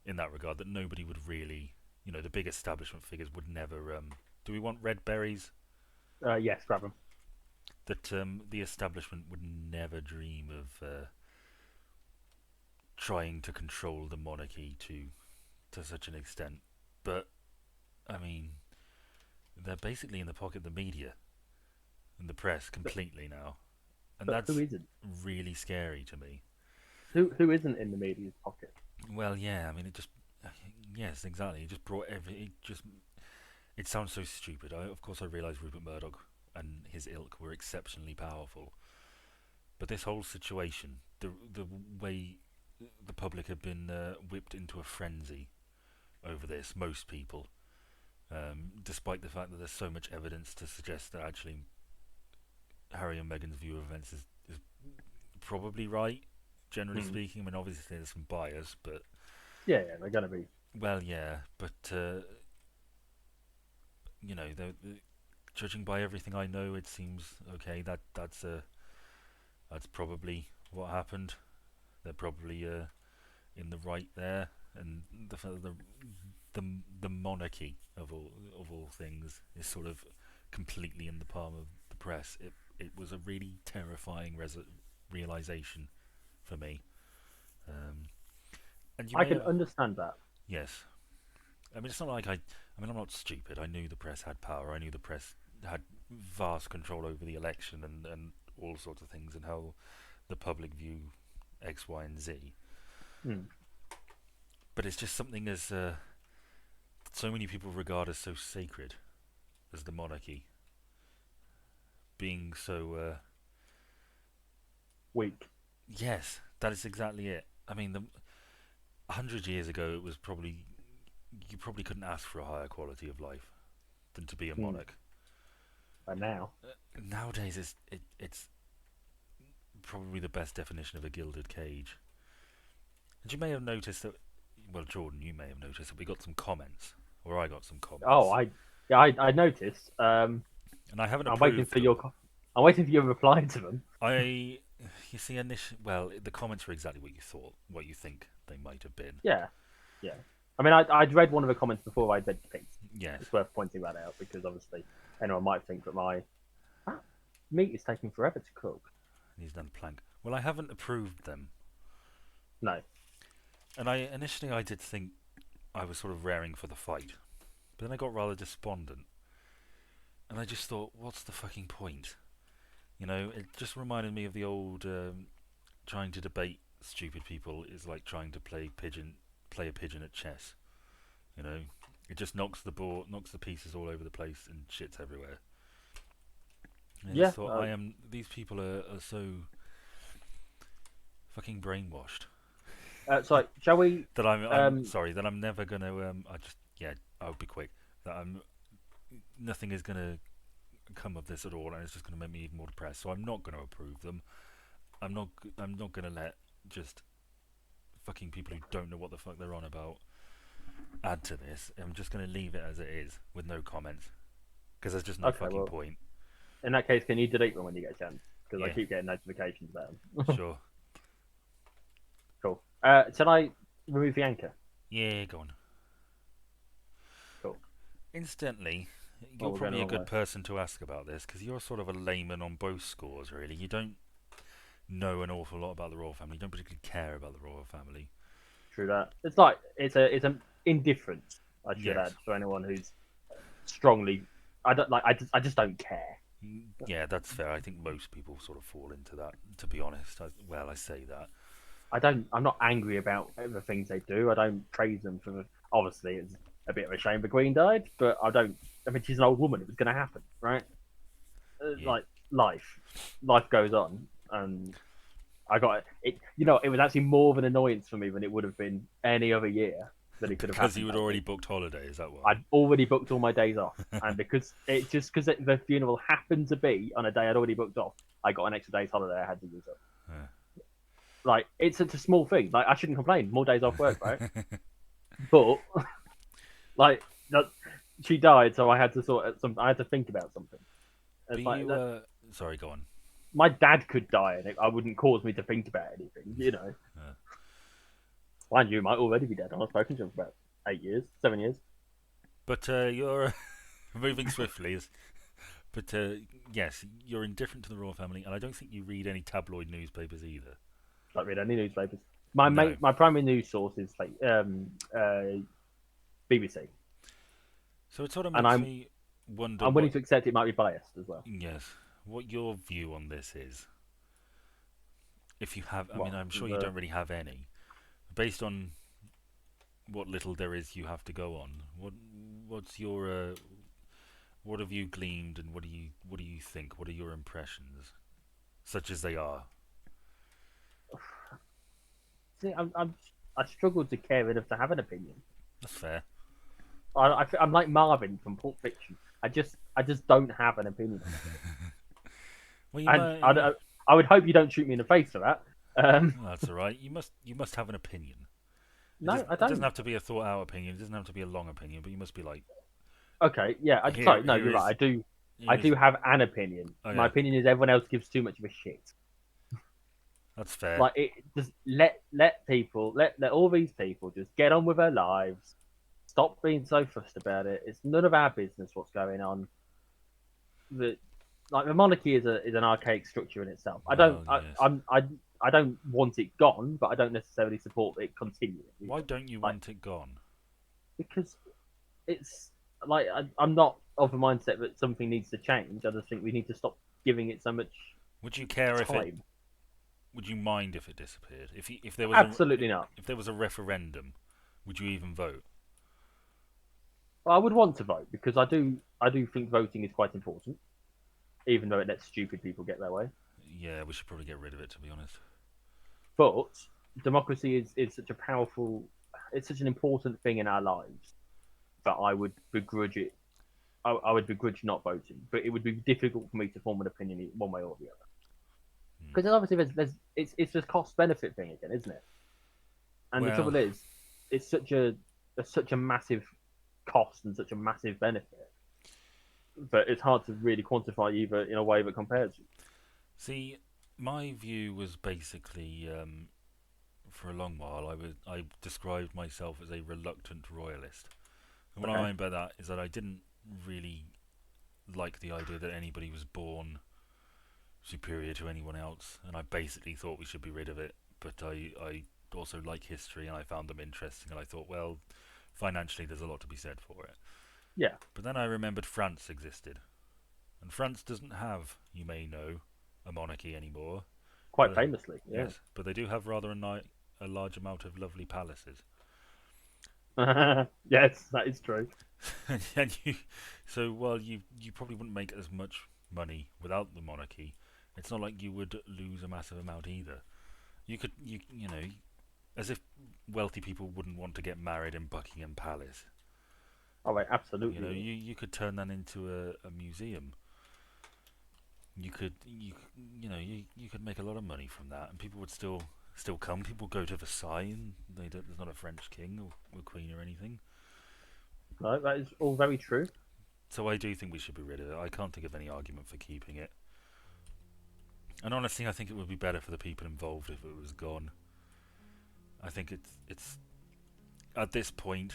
in that regard. That nobody would really, you know, the big establishment figures would never. Do we want red berries? Yes, grab them. That the establishment would never dream of trying to control the monarchy to such an extent. But I mean, they're basically in the pocket of the media and the press completely now, and But who that's isn't? really scary to me. Who isn't in the media's pocket? Well, yeah, I mean, it just yes, exactly. It just brought it sounds so stupid. Of course, I realise Rupert Murdoch and his ilk were exceptionally powerful, but this whole situation, the way the public have been whipped into a frenzy over this, most people, despite the fact that there's so much evidence to suggest that actually Harry and Meghan's view of events is probably right, generally Hmm. speaking. I mean, obviously there's some bias, but Yeah, yeah, they're gonna be. well, yeah, but you know, judging by everything I know, it seems okay. That's probably what happened. They're probably in the right there, and the the monarchy of all things is sort of completely in the palm of the press. It was a really terrifying realization for me. Um, and you I may can have understand that. yes. I mean, it's not like I. I mean, I'm not stupid. I knew the press had power. I knew the press had vast control over the election and all sorts of things and how the public view X, Y, and Z. Hmm. But it's just something as so many people regard as so sacred as the monarchy being so. Weak. Yes, that is exactly it. I mean, 100 years ago, it was probably you probably couldn't ask for a higher quality of life than to be a Hmm. monarch. And now. Nowadays, it's probably the best definition of a gilded cage. And you may have noticed that, well, Jordan, you may have noticed that we got some comments, or I got some Oh, comments, I noticed. and I haven't I'm waiting approved for them. I'm waiting for your reply to them. I, you see, well, the comments were exactly what you thought, what you think they might have been. Yeah, yeah. I mean, I'd read one of the comments before I did picked. Yes, It's worth pointing that out because obviously anyone might think that my meat is taking forever to cook. he's done plank. Well, I haven't approved them, No. and I initially I did think I was sort of raring for the fight, but then I got rather despondent, and I just thought, what's the fucking point? You know, it just reminded me of the old trying to debate stupid people is like trying to play a pigeon at chess. You know, it just knocks the ball, knocks the pieces all over the place, and shits everywhere. And I just Yeah. thought, these people are so fucking brainwashed So shall we? that I'm Um, sorry that I'm never gonna I just yeah I'll be quick that I'm nothing is gonna come of this at all, and it's just gonna make me even more depressed. So I'm not gonna approve them. I'm not I'm not gonna let just fucking people who don't know what the fuck they're on about add to this. I'm just going to leave it as it is with no comments because there's just no okay. fucking Well, point. in that case, can you delete them when you get a chance? Because I Yeah, keep getting notifications about them. sure. Cool. Shall I remove the anchor? Yeah, go on. Cool. Incidentally, Oh, you're we're going the probably a wrong way. good person to ask about this because you're sort of a layman on both scores, really. You don't know an awful lot about the royal family. You don't particularly care about the royal family. True that. It's like it's a indifference. I should Yes. add for anyone who's strongly. I don't like. I just don't care. Yeah, that's fair. I think most people sort of fall into that, to be honest. I say that. I don't. I'm not angry about the things they do. I don't praise them for. Obviously, it's a bit of a shame the Queen died, but I don't. I mean, she's an old woman. It was going to happen, right? Yeah. Like life goes on, and I got it. You know, it was actually more of an annoyance for me than it would have been any other year that it could have Because happened you had that already week. booked holiday, is that why? I'd already booked all my days off, and because the funeral happened to be on a day I'd already booked off, I got an extra day's holiday I had to use up. Yeah. Like it's such a small thing. Like I shouldn't complain. More days off work, right? But like that, she died, so I had to sort of some. I had to think about something. But It's like you, that, sorry, go on. my dad could die, and I wouldn't cause me to think about anything. You know, Uh, mind you, might already be dead. I've spoken to him for about 8 years, 7 years. but you're moving swiftly. But yes, you're indifferent to the royal family, and I don't think you read any tabloid newspapers either. Don't read any newspapers. No. My primary news source is like BBC, So it sort of and makes me wonder I'm willing what, to accept it might be biased as well. yes, what your view on this is. If you have, I mean, Well, I'm sure you the don't really have any. Based on what little there is you have to go on, what's your what have you gleaned, and what do you think? What are your impressions, such as they are? see, I struggle to care enough to have an opinion. That's fair. I'm like Marvin from Pulp Fiction. I just don't have an opinion on Well, you it, and might. I would hope you don't shoot me in the face for that. That's all right. You must have an opinion. No, I It doesn't don't. have to be a thought out opinion. It doesn't have to be a long opinion. But you must be like, Okay, yeah. here Sorry, no, here you're right. is I here is. do have an opinion. My Okay, opinion is everyone else gives too much of a shit. that's fair. Like it, just let people let all these people just get on with their lives. Stop being so fussed about it. It's none of our business what's going on. The like the monarchy is an archaic structure in itself. Well, yes. I don't want it gone, but I don't necessarily support it continuing Why either. don't you Like want it gone? because it's like I'm not of the mindset that something needs to change. I just think we need to stop giving it so much Would you care if it? time. Would you mind if it disappeared? If there was a Absolutely not. if there was a referendum, would you even vote? Well, I would want to vote because I do think voting is quite important, even though it lets stupid people get their way. Yeah, we should probably get rid of it, to be honest. But democracy is such a powerful, it's such an important thing in our lives that I would begrudge it. I would begrudge not voting, but it would be difficult for me to form an opinion one way or the other. Hmm. Because obviously it's just cost benefit thing again, isn't it? And the Well, trouble is, it's such a massive cost and such a massive benefit that it's hard to really quantify either in a way that compares. see, my view was basically for a long while I described myself as a reluctant royalist. And what I Okay. mean by that is that I didn't really like the idea that anybody was born superior to anyone else, and I basically thought we should be rid of it. But I also like history, and I found them interesting, and I thought, well, financially, there's a lot to be said for it. Yeah, But then I remembered France existed, and France doesn't have, you may know, a monarchy anymore. quite But famously. Yeah. yes, but they do have rather a large amount of lovely palaces. Yes, that is true. And so while you probably wouldn't make as much money without the monarchy, it's not like you would lose a massive amount either. You know, as if wealthy people wouldn't want to get married in Buckingham Palace. Oh wait, You know, absolutely. you could turn that into a museum. You know you could make a lot of money from that, and people would still come. People go to Versailles, and there's not a French king or queen or anything. No, that is all very true. So I do think we should be rid of it. I can't think of any argument for keeping it. And honestly, I think it would be better for the people involved if it was gone. I think it's at this point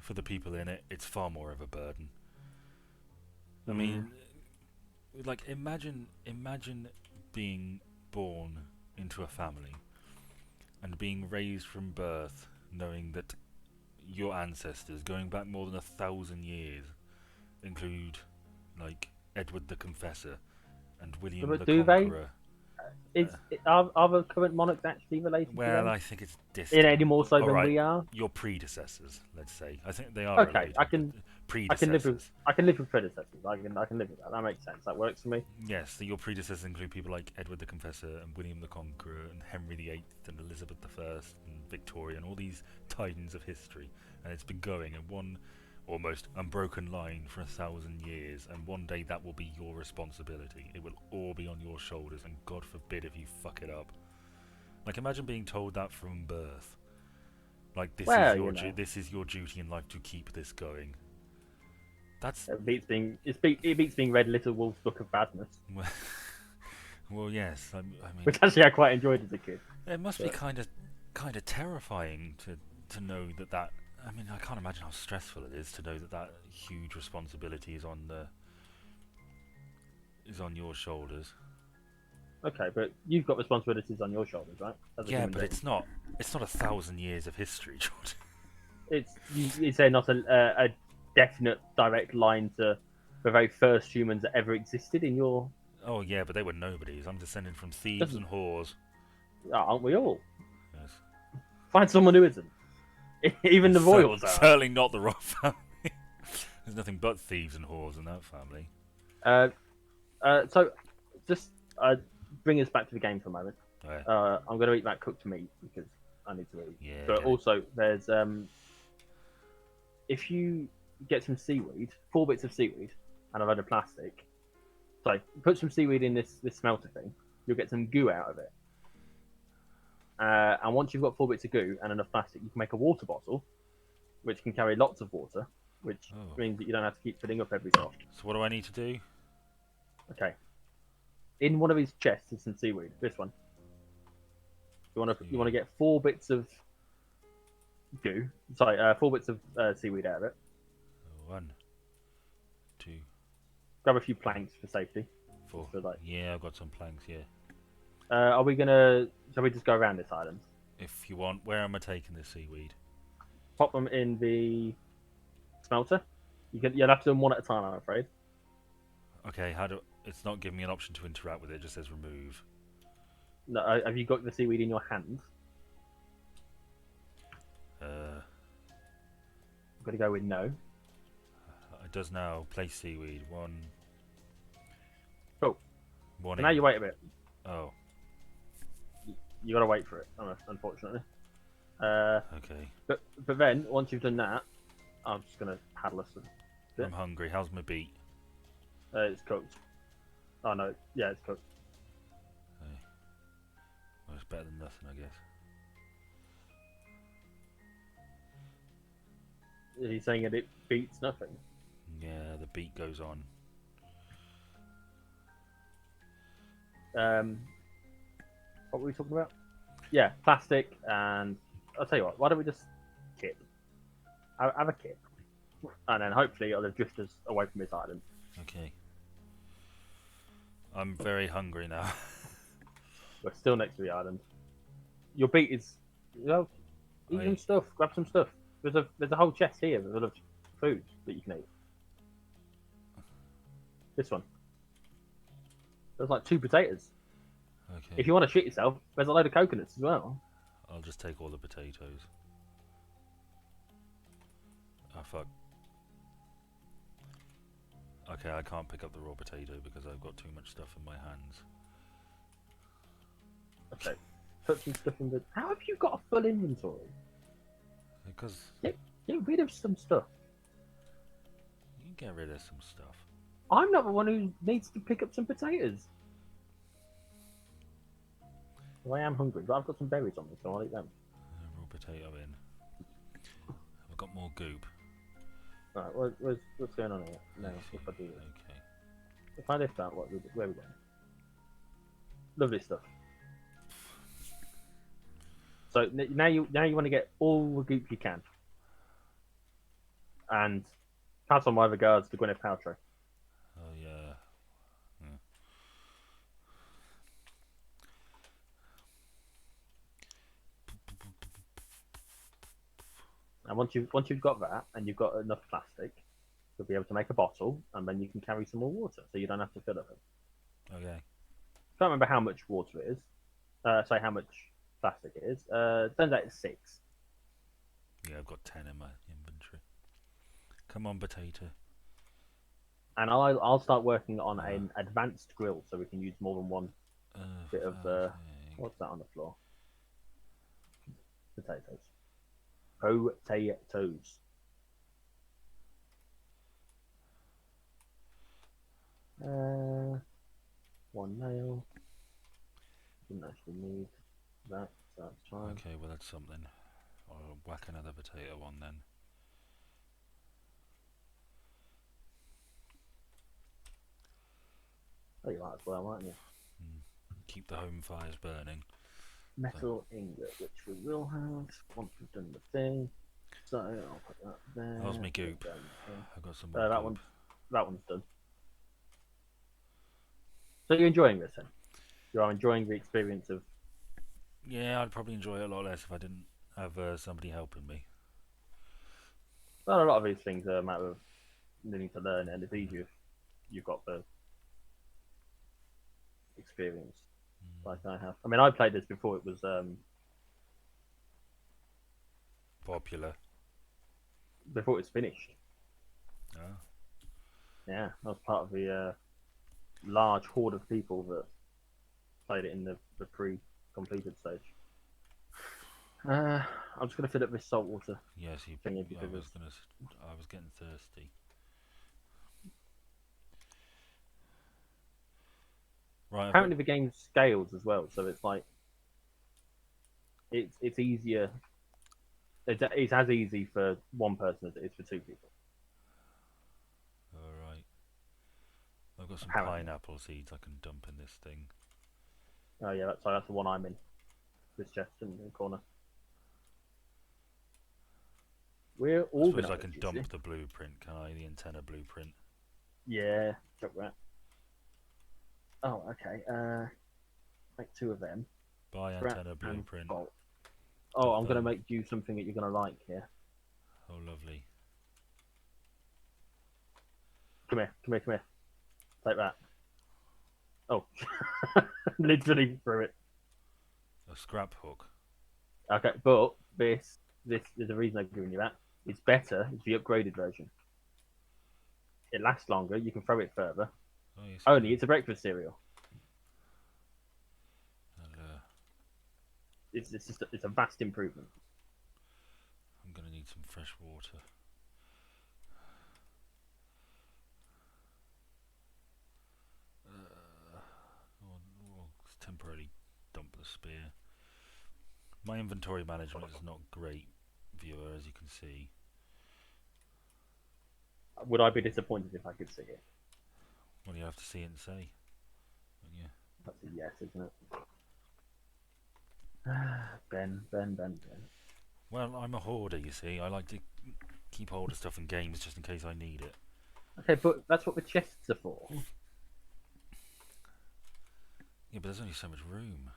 for the people in it, it's far more of a burden. I Mm. mean, like imagine being born into a family and being raised from birth knowing that your ancestors going back more than 1,000 years include like Edward the Confessor and William But the do they? Conqueror. Uh, Are the current monarchs actually related to well, them? I think it's In distant. any more so All than right, we are? your predecessors, let's say. I think they are Okay, related, but predecessors. I can live with predecessors. I can live with that. That makes sense. That works for me. Yes, so your predecessors include people like Edward the Confessor and William the Conqueror and Henry VIII and Elizabeth I and Victoria and all these titans of history. And it's been going in one almost unbroken line for 1,000 years. And one day that will be your responsibility. It will all be on your shoulders. And God forbid if you fuck it up. Like imagine being told that from birth. Like Well, you know, this is your duty in life to keep this going. That's it beats being read Little Wolf's Book of Badness, well, yes. I mean, which actually I quite enjoyed as a kid. it must be But kind of terrifying to know that. I mean, I can't imagine how stressful it is to know that huge responsibility is on your shoulders. okay, but you've got responsibilities on your shoulders, right? As a Yeah, human but being, it's not 1,000 years of history, George. is there not a definite direct line to the very first humans that ever existed in your? Oh yeah, but they were nobodies. I'm descended from thieves Doesn't and whores. aren't we all? Yes. Find someone who isn't. Even the royals are. Certainly not the royal family. There's nothing but thieves and whores in that family. Uh, so just bring us back to the game for a moment. Yeah, I'm going to eat that cooked meat because I need to eat. yeah, But get it. also, there's if you get some seaweed, 4 bits of seaweed, and a load of plastic. So put some seaweed in this smelter thing. You'll get some goo out of it. And once you've got 4 bits of goo and enough plastic, you can make a water bottle, which can carry lots of water, which Oh. means that you don't have to keep filling up every so often. So what do I need to do? Okay. In one of these chests is some seaweed. This one. You want to get 4 bits of goo. Sorry, 4 bits of seaweed out of it. 1, 2, Grab a few planks for safety. 4. So like, Yeah, I've got some planks. Yeah. are we gonna? Shall we just go around this island? If you want, where am I taking this seaweed? Pop them in the smelter. You'll have to do them one at a time, I'm afraid. Okay, how do? It's not giving me an option to interact with it. It just says remove. No, have you got the seaweed in your hand? I'm gonna go with no. It does now. Place seaweed. 1. Cool. 1. So now you wait a bit. Oh. You gotta wait for it, unfortunately. Okay. But then once you've done that, I'm just gonna paddle us. I'm hungry. How's my beat? It's cooked. Oh no, yeah, it's cooked. Hey. Well, it's better than nothing, I guess. He's saying that it beats nothing. Yeah, the beat goes on. What were we talking about? Yeah, plastic, and I'll tell you what. Why don't we just kip? Have a kip, and then hopefully it'll have drifted us away from this island. Okay. I'm very hungry now. We're still next to the island. Your beat is, eat some stuff. Grab some stuff. There's a whole chest here full of food that you can eat. This one. There's like 2 potatoes. Okay. If you want to shit yourself, there's a load of coconuts as well. I'll just take all the potatoes. Oh fuck. Okay, I can't pick up the raw potato because I've got too much stuff in my hands. Okay. Put some stuff in the. How have you got a full inventory? Because Get rid of some stuff. you can get rid of some stuff. I'm not the one who needs to pick up some potatoes. Well, I am hungry, but I've got some berries on me, so I'll eat them. Raw potato in. I've got more goop. Right, what's going on here? No, if I do this. Okay. If I lift out, where are we going? Lovely stuff. So now you want to get all the goop you can, and pass on my regards to Gwyneth Paltrow. Oh yeah. And once you've got that and you've got enough plastic, you'll be able to make a bottle, and then you can carry some more water, so you don't have to fill it. Okay. Can't remember how much water it is. Say how much plastic it is. Turns out it's 6. Yeah, I've got 10 in my inventory. Come on, potato. And I'll start working on Uh, an advanced grill, so we can use more than one bit of thing. what's that on the floor? Potatoes. Potatoes. One nail. Didn't actually need that. So that's fine. Okay, well that's something. I'll whack another potato on then. Oh, you might as well, aren't you? Keep the home fires burning. Metal ingot, which we will have once we've done the thing. So I'll put that there. How's me put goop? down there. I've got some more That goop. one's done. So you're enjoying this then? You are enjoying the experience of. Yeah, I'd probably enjoy it a lot less if I didn't have somebody helping me. Well, a lot of these things are a matter of needing to learn, and it's easier if you've got the experience like I have. I mean, I played this before it was Popular. before it was finished. Oh. Yeah, I was part of the large horde of people that played it in the pre-completed stage. I'm just gonna fill up this salt water Yes, thingy because I was getting thirsty. Right, I've got. apparently the game scales as well, so it's like it's easier. It's as easy for one person as it is for 2 people. All right. I've got some Apparently. pineapple seeds I can dump in this thing. Oh yeah, that's the one I'm in. This chest in the corner. We're I suppose I organised, can you see. dump the blueprint, can I? The antenna blueprint. Yeah, chuck that. Oh, okay. Make 2 of them. Buy Scrap antenna and blueprint. bolt. Oh, I'm gonna make you something that you're gonna like here. Oh, lovely. Come here, come here, come here. Take that. Oh, literally threw it. A scrap hook. Okay, but this is the reason I've given you that. It's better. It's the upgraded version. It lasts longer. You can throw it further. Oh, yes, Only it's a breakfast cereal. And, It's a vast improvement. I'm going to need some fresh water. I'll temporarily dump the spear. My inventory management is not great, viewer, as you can see. Would I be disappointed if I could see it? Well, you have to see it and say. Yeah. That's a yes, isn't it? Ben. Well, I'm a hoarder, you see. I like to keep hold of stuff in games just in case I need it. Okay, but that's what the chests are for. Yeah, but there's only so much room.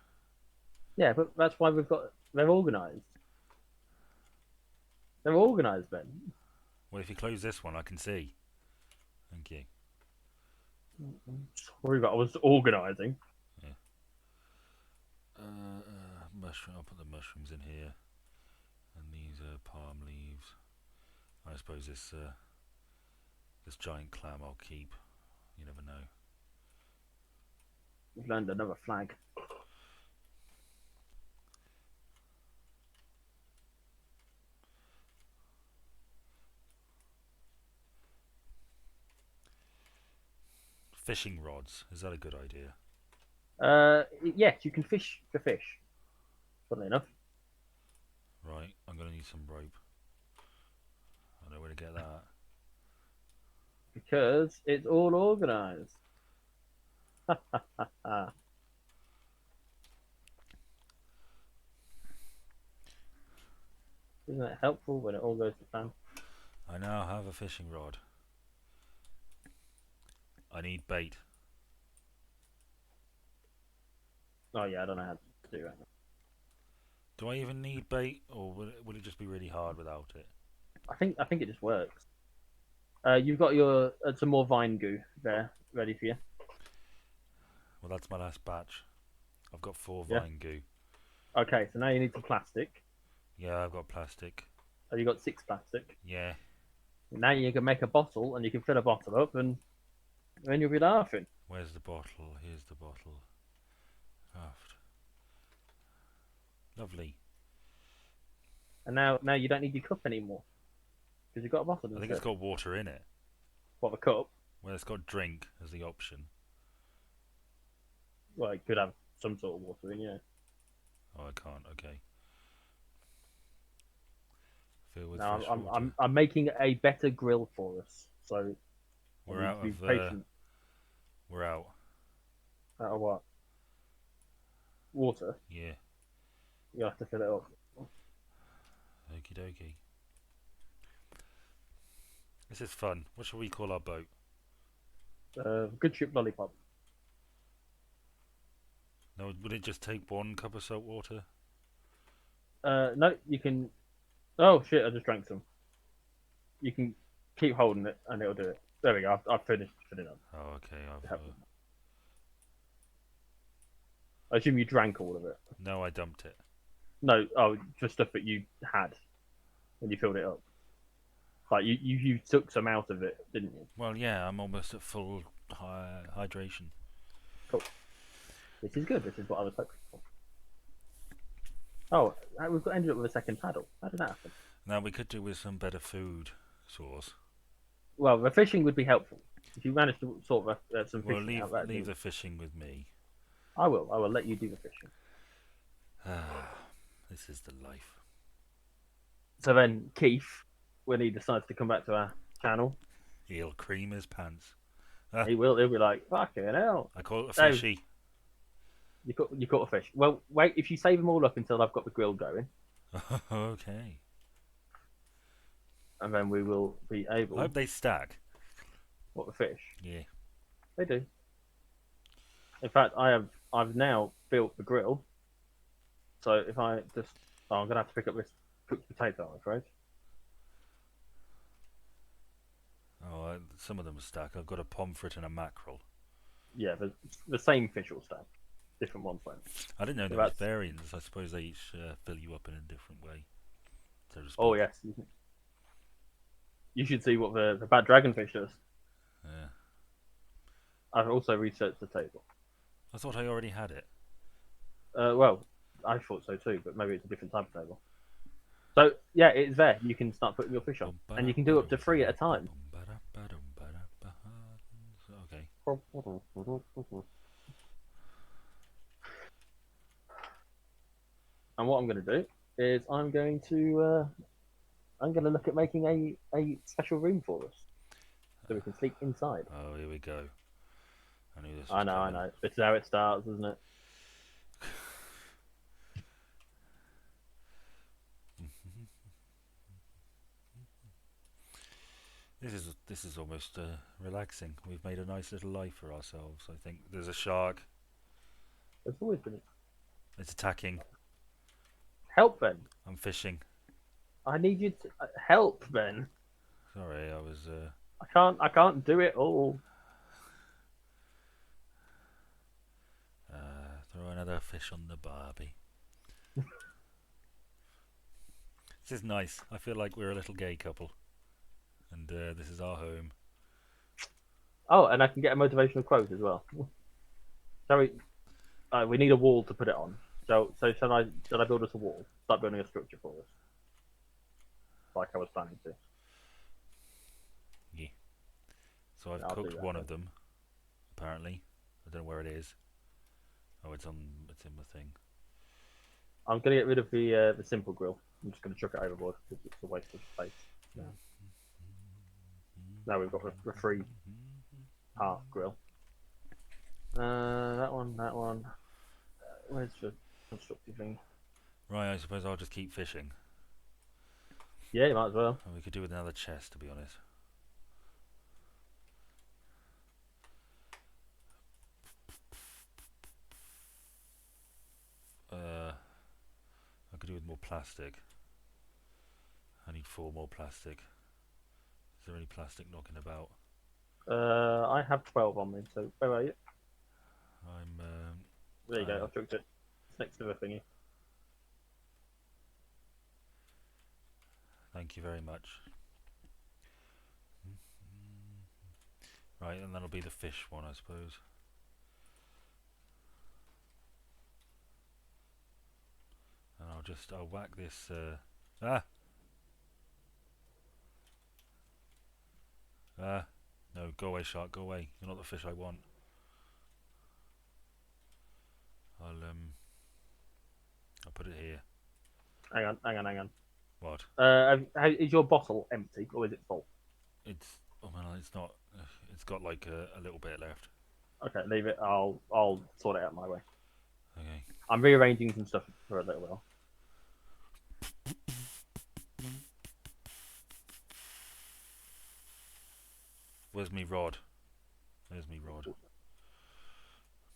Yeah, but that's why they're organised. They're organised, Ben. Well, if you close this one, I can see. Thank you. Sorry, but I was organising. Yeah. Mushroom. I'll put the mushrooms in here, and these are palm leaves. I suppose this giant clam I'll keep. You never know. We've learned another flag. Fishing rods. Is that a good idea? Yes, you can fish the fish. Funnily enough. Right. I'm gonna need some rope. I know where to get that. Because it's all organised. Isn't it helpful when it all goes to plan? I now have a fishing rod. I need bait. Oh yeah, I don't know how to do that. Do I even need bait, or will it just be really hard without it? I think it just works. You've got your some more vine goo there ready for you. Well, that's my last batch. I've got 4 Yeah. vine goo. Okay, so now you need some plastic. Yeah, I've got plastic. So you got 6 plastic. Yeah. Now you can make a bottle, and you can fill a bottle up, and then you'll be laughing. Where's the bottle? Here's the bottle. Raft. Lovely. And now you don't need your cup anymore because you've got a bottle I think it's instead. got water in it. What, a cup? Well, it's got drink as the option. Well, it could have some sort of water in, yeah. Oh, I can't. Okay. Fill with Now fresh I'm water. I'm I'm making a better grill for us, so I We're need out to be of. patient. We're out. Out of what? Water. Yeah. You have to fill it up. Okie dokie. This is fun. What shall we call our boat? Good ship lollipop. No, would it just take 1 cup of salt water? No, you can. Oh shit! I just drank some. You can keep holding it, and it'll do it. There we go. I've finished filling up. Oh, okay. I assume you drank all of it. No, I dumped it. No, oh, just stuff that you had when you filled it up. Like you took some out of it, didn't you? Well, yeah, I'm almost at full hydration. Cool. This is good. This is what I was hoping for. Oh, we've got ended up with a second paddle. How did that happen? Now we could do with some better food source. Well, the fishing would be helpful if you manage to sort some Well, fishing out. leave the fishing with me. I will. I will let you do the fishing. This is the life. So then, Keith, when he decides to come back to our channel, He'll cream his pants. he will. He'll be like, "Fucking hell, I call it a Dave, fishy. you caught a fish." Well, wait. If you save them all up until I've got the grill going, Okay. and then we will be I able. hope they stack. What, the fish? Yeah. They do. In fact, I've now built the grill. So if I just, I'm gonna have to pick up this cooked potato, I'm afraid. Oh, some of them stack. I've got a pomfret and a mackerel. Yeah, the same fish will stack, different ones won't. I didn't know So there was that's, variants. I suppose they each fill you up in a different way, so to oh speak. yes, you should see what the bad dragonfish does. Yeah. I've also researched the table. I thought I already had it. Well, I thought so too, but maybe it's a different type of table. So yeah, it's there. You can start putting your fish on, and you can do up to 3 at a time. Okay. And what I'm going to do is I'm going to look at making a special room for us, so we can sleep inside. Oh, here we go. I knew this I was know, coming. I know. This is how it starts, isn't it? This is almost relaxing. We've made a nice little life for ourselves. I think there's a shark. There's always been. It's attacking. Help, Ben. I'm fishing. I need you to help, Ben. Sorry, I was. I can't do it all. Throw another fish on the barbie. This is nice. I feel like we're a little gay couple, and this is our home. Oh, and I can get a motivational quote as well. Shall we? We need a wall to put it on. So shall I build us a wall? Start building a structure for us, like I was planning to. Yeah. So I've I'll do cooked that one then. of them. Apparently, I don't know where it is. Oh, it's in the thing. I'm gonna get rid of the simple grill. I'm just gonna chuck it overboard because it's a waste of space. Yeah. Now we've got the free half grill. That one. Where's the constructive thing? Right, I suppose I'll just keep fishing. Yeah, you might as well. And we could do with another chest, to be honest. I could do with more plastic. I need 4 more plastic. Is there any plastic knocking about? I have 12 on me, so where are you? I'm. There you go, I've chucked it. It's next to the thingy. Thank you very much. Right, and that'll be the fish one, I suppose. And I'll whack this. Ah! Ah! No, go away, shark, go away. You're not the fish I want. I'll put it here. Hang on. What? Is your bottle empty or is it full? Oh man, it's not. It's got like a little bit left. Okay, leave it. I'll sort it out my way. Okay. I'm rearranging some stuff for a little while. Where's me rod? There's me rod.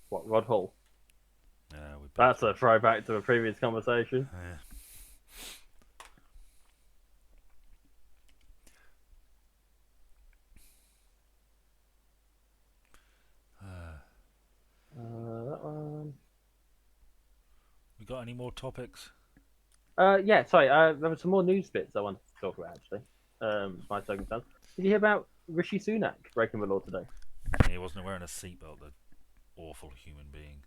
What, Rod Hull? Yeah, we. That's a throwback to a previous conversation. Yeah. That one. We got any more topics? Yeah, sorry. There were some more news bits I wanted to talk about actually. My circumstance. Did you hear about Rishi Sunak breaking the law today? He wasn't wearing a seatbelt. The awful human being.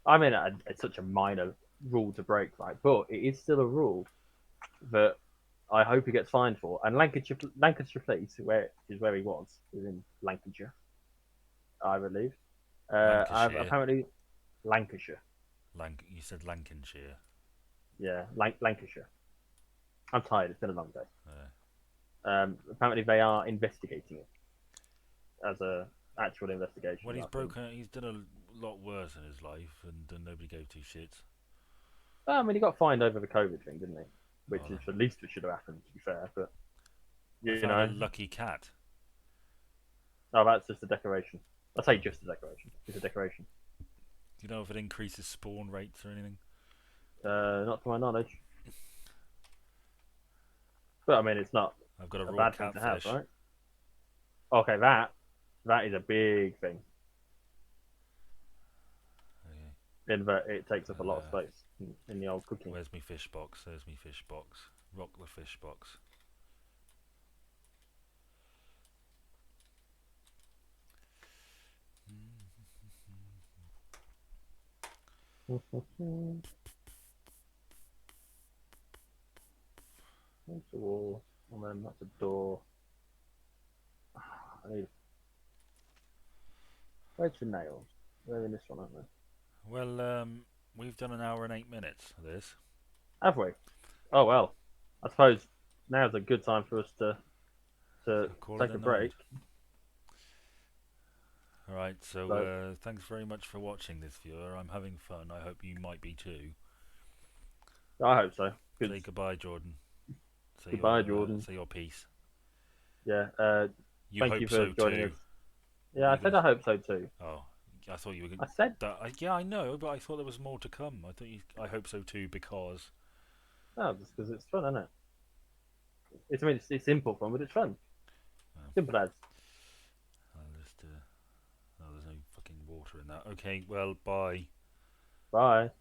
I mean, it's such a minor rule to break, right? But it is still a rule that I hope he gets fined for. And Lancashire Police, where he was in Lancashire, I believe. Lancashire. Apparently Lancashire. You said Lancashire. Yeah, Lancashire. I'm tired. It's been a long day. Apparently they are investigating it as a actual investigation. Well, he's done a lot worse in his life, and nobody gave 2 shits. I mean, he got fined over the COVID thing, didn't he? Which is the least that should have happened, to be fair. But I found a lucky cat. Oh, that's just a decoration. I say just a decoration. It's a decoration. Do you know if it increases spawn rates or anything? Not to my knowledge. But I mean, it's not I've got a raw bad thing to have, catfish. right? Okay, that is a big thing. Okay. In that it takes up a lot of space in the old cooking. Where's me fish box? There's me fish box. Rock the fish box. That's a wall, and then that's a door. I need. Where's your nails? They're in this one, aren't they? Well, we've done an hour and 8 minutes of this. Have we? Oh well. I suppose now's a good time for us to take a break. Alright, so thanks very much for watching this, viewer. I'm having fun. I hope you might be too. I hope so. Say goodbye, Jordan. Goodbye, Jordan. Say your piece. Yeah. Thank you for joining us. Yeah, I said I hope so too. Oh, I thought you were. I said that. Yeah, I know, but I thought there was more to come. I hope so too because. Oh, just because it's fun, isn't it? I mean, it's simple fun, but it's fun. Oh. Simple as. I'll just. Oh, there's no fucking water in that. Okay, well, bye. Bye.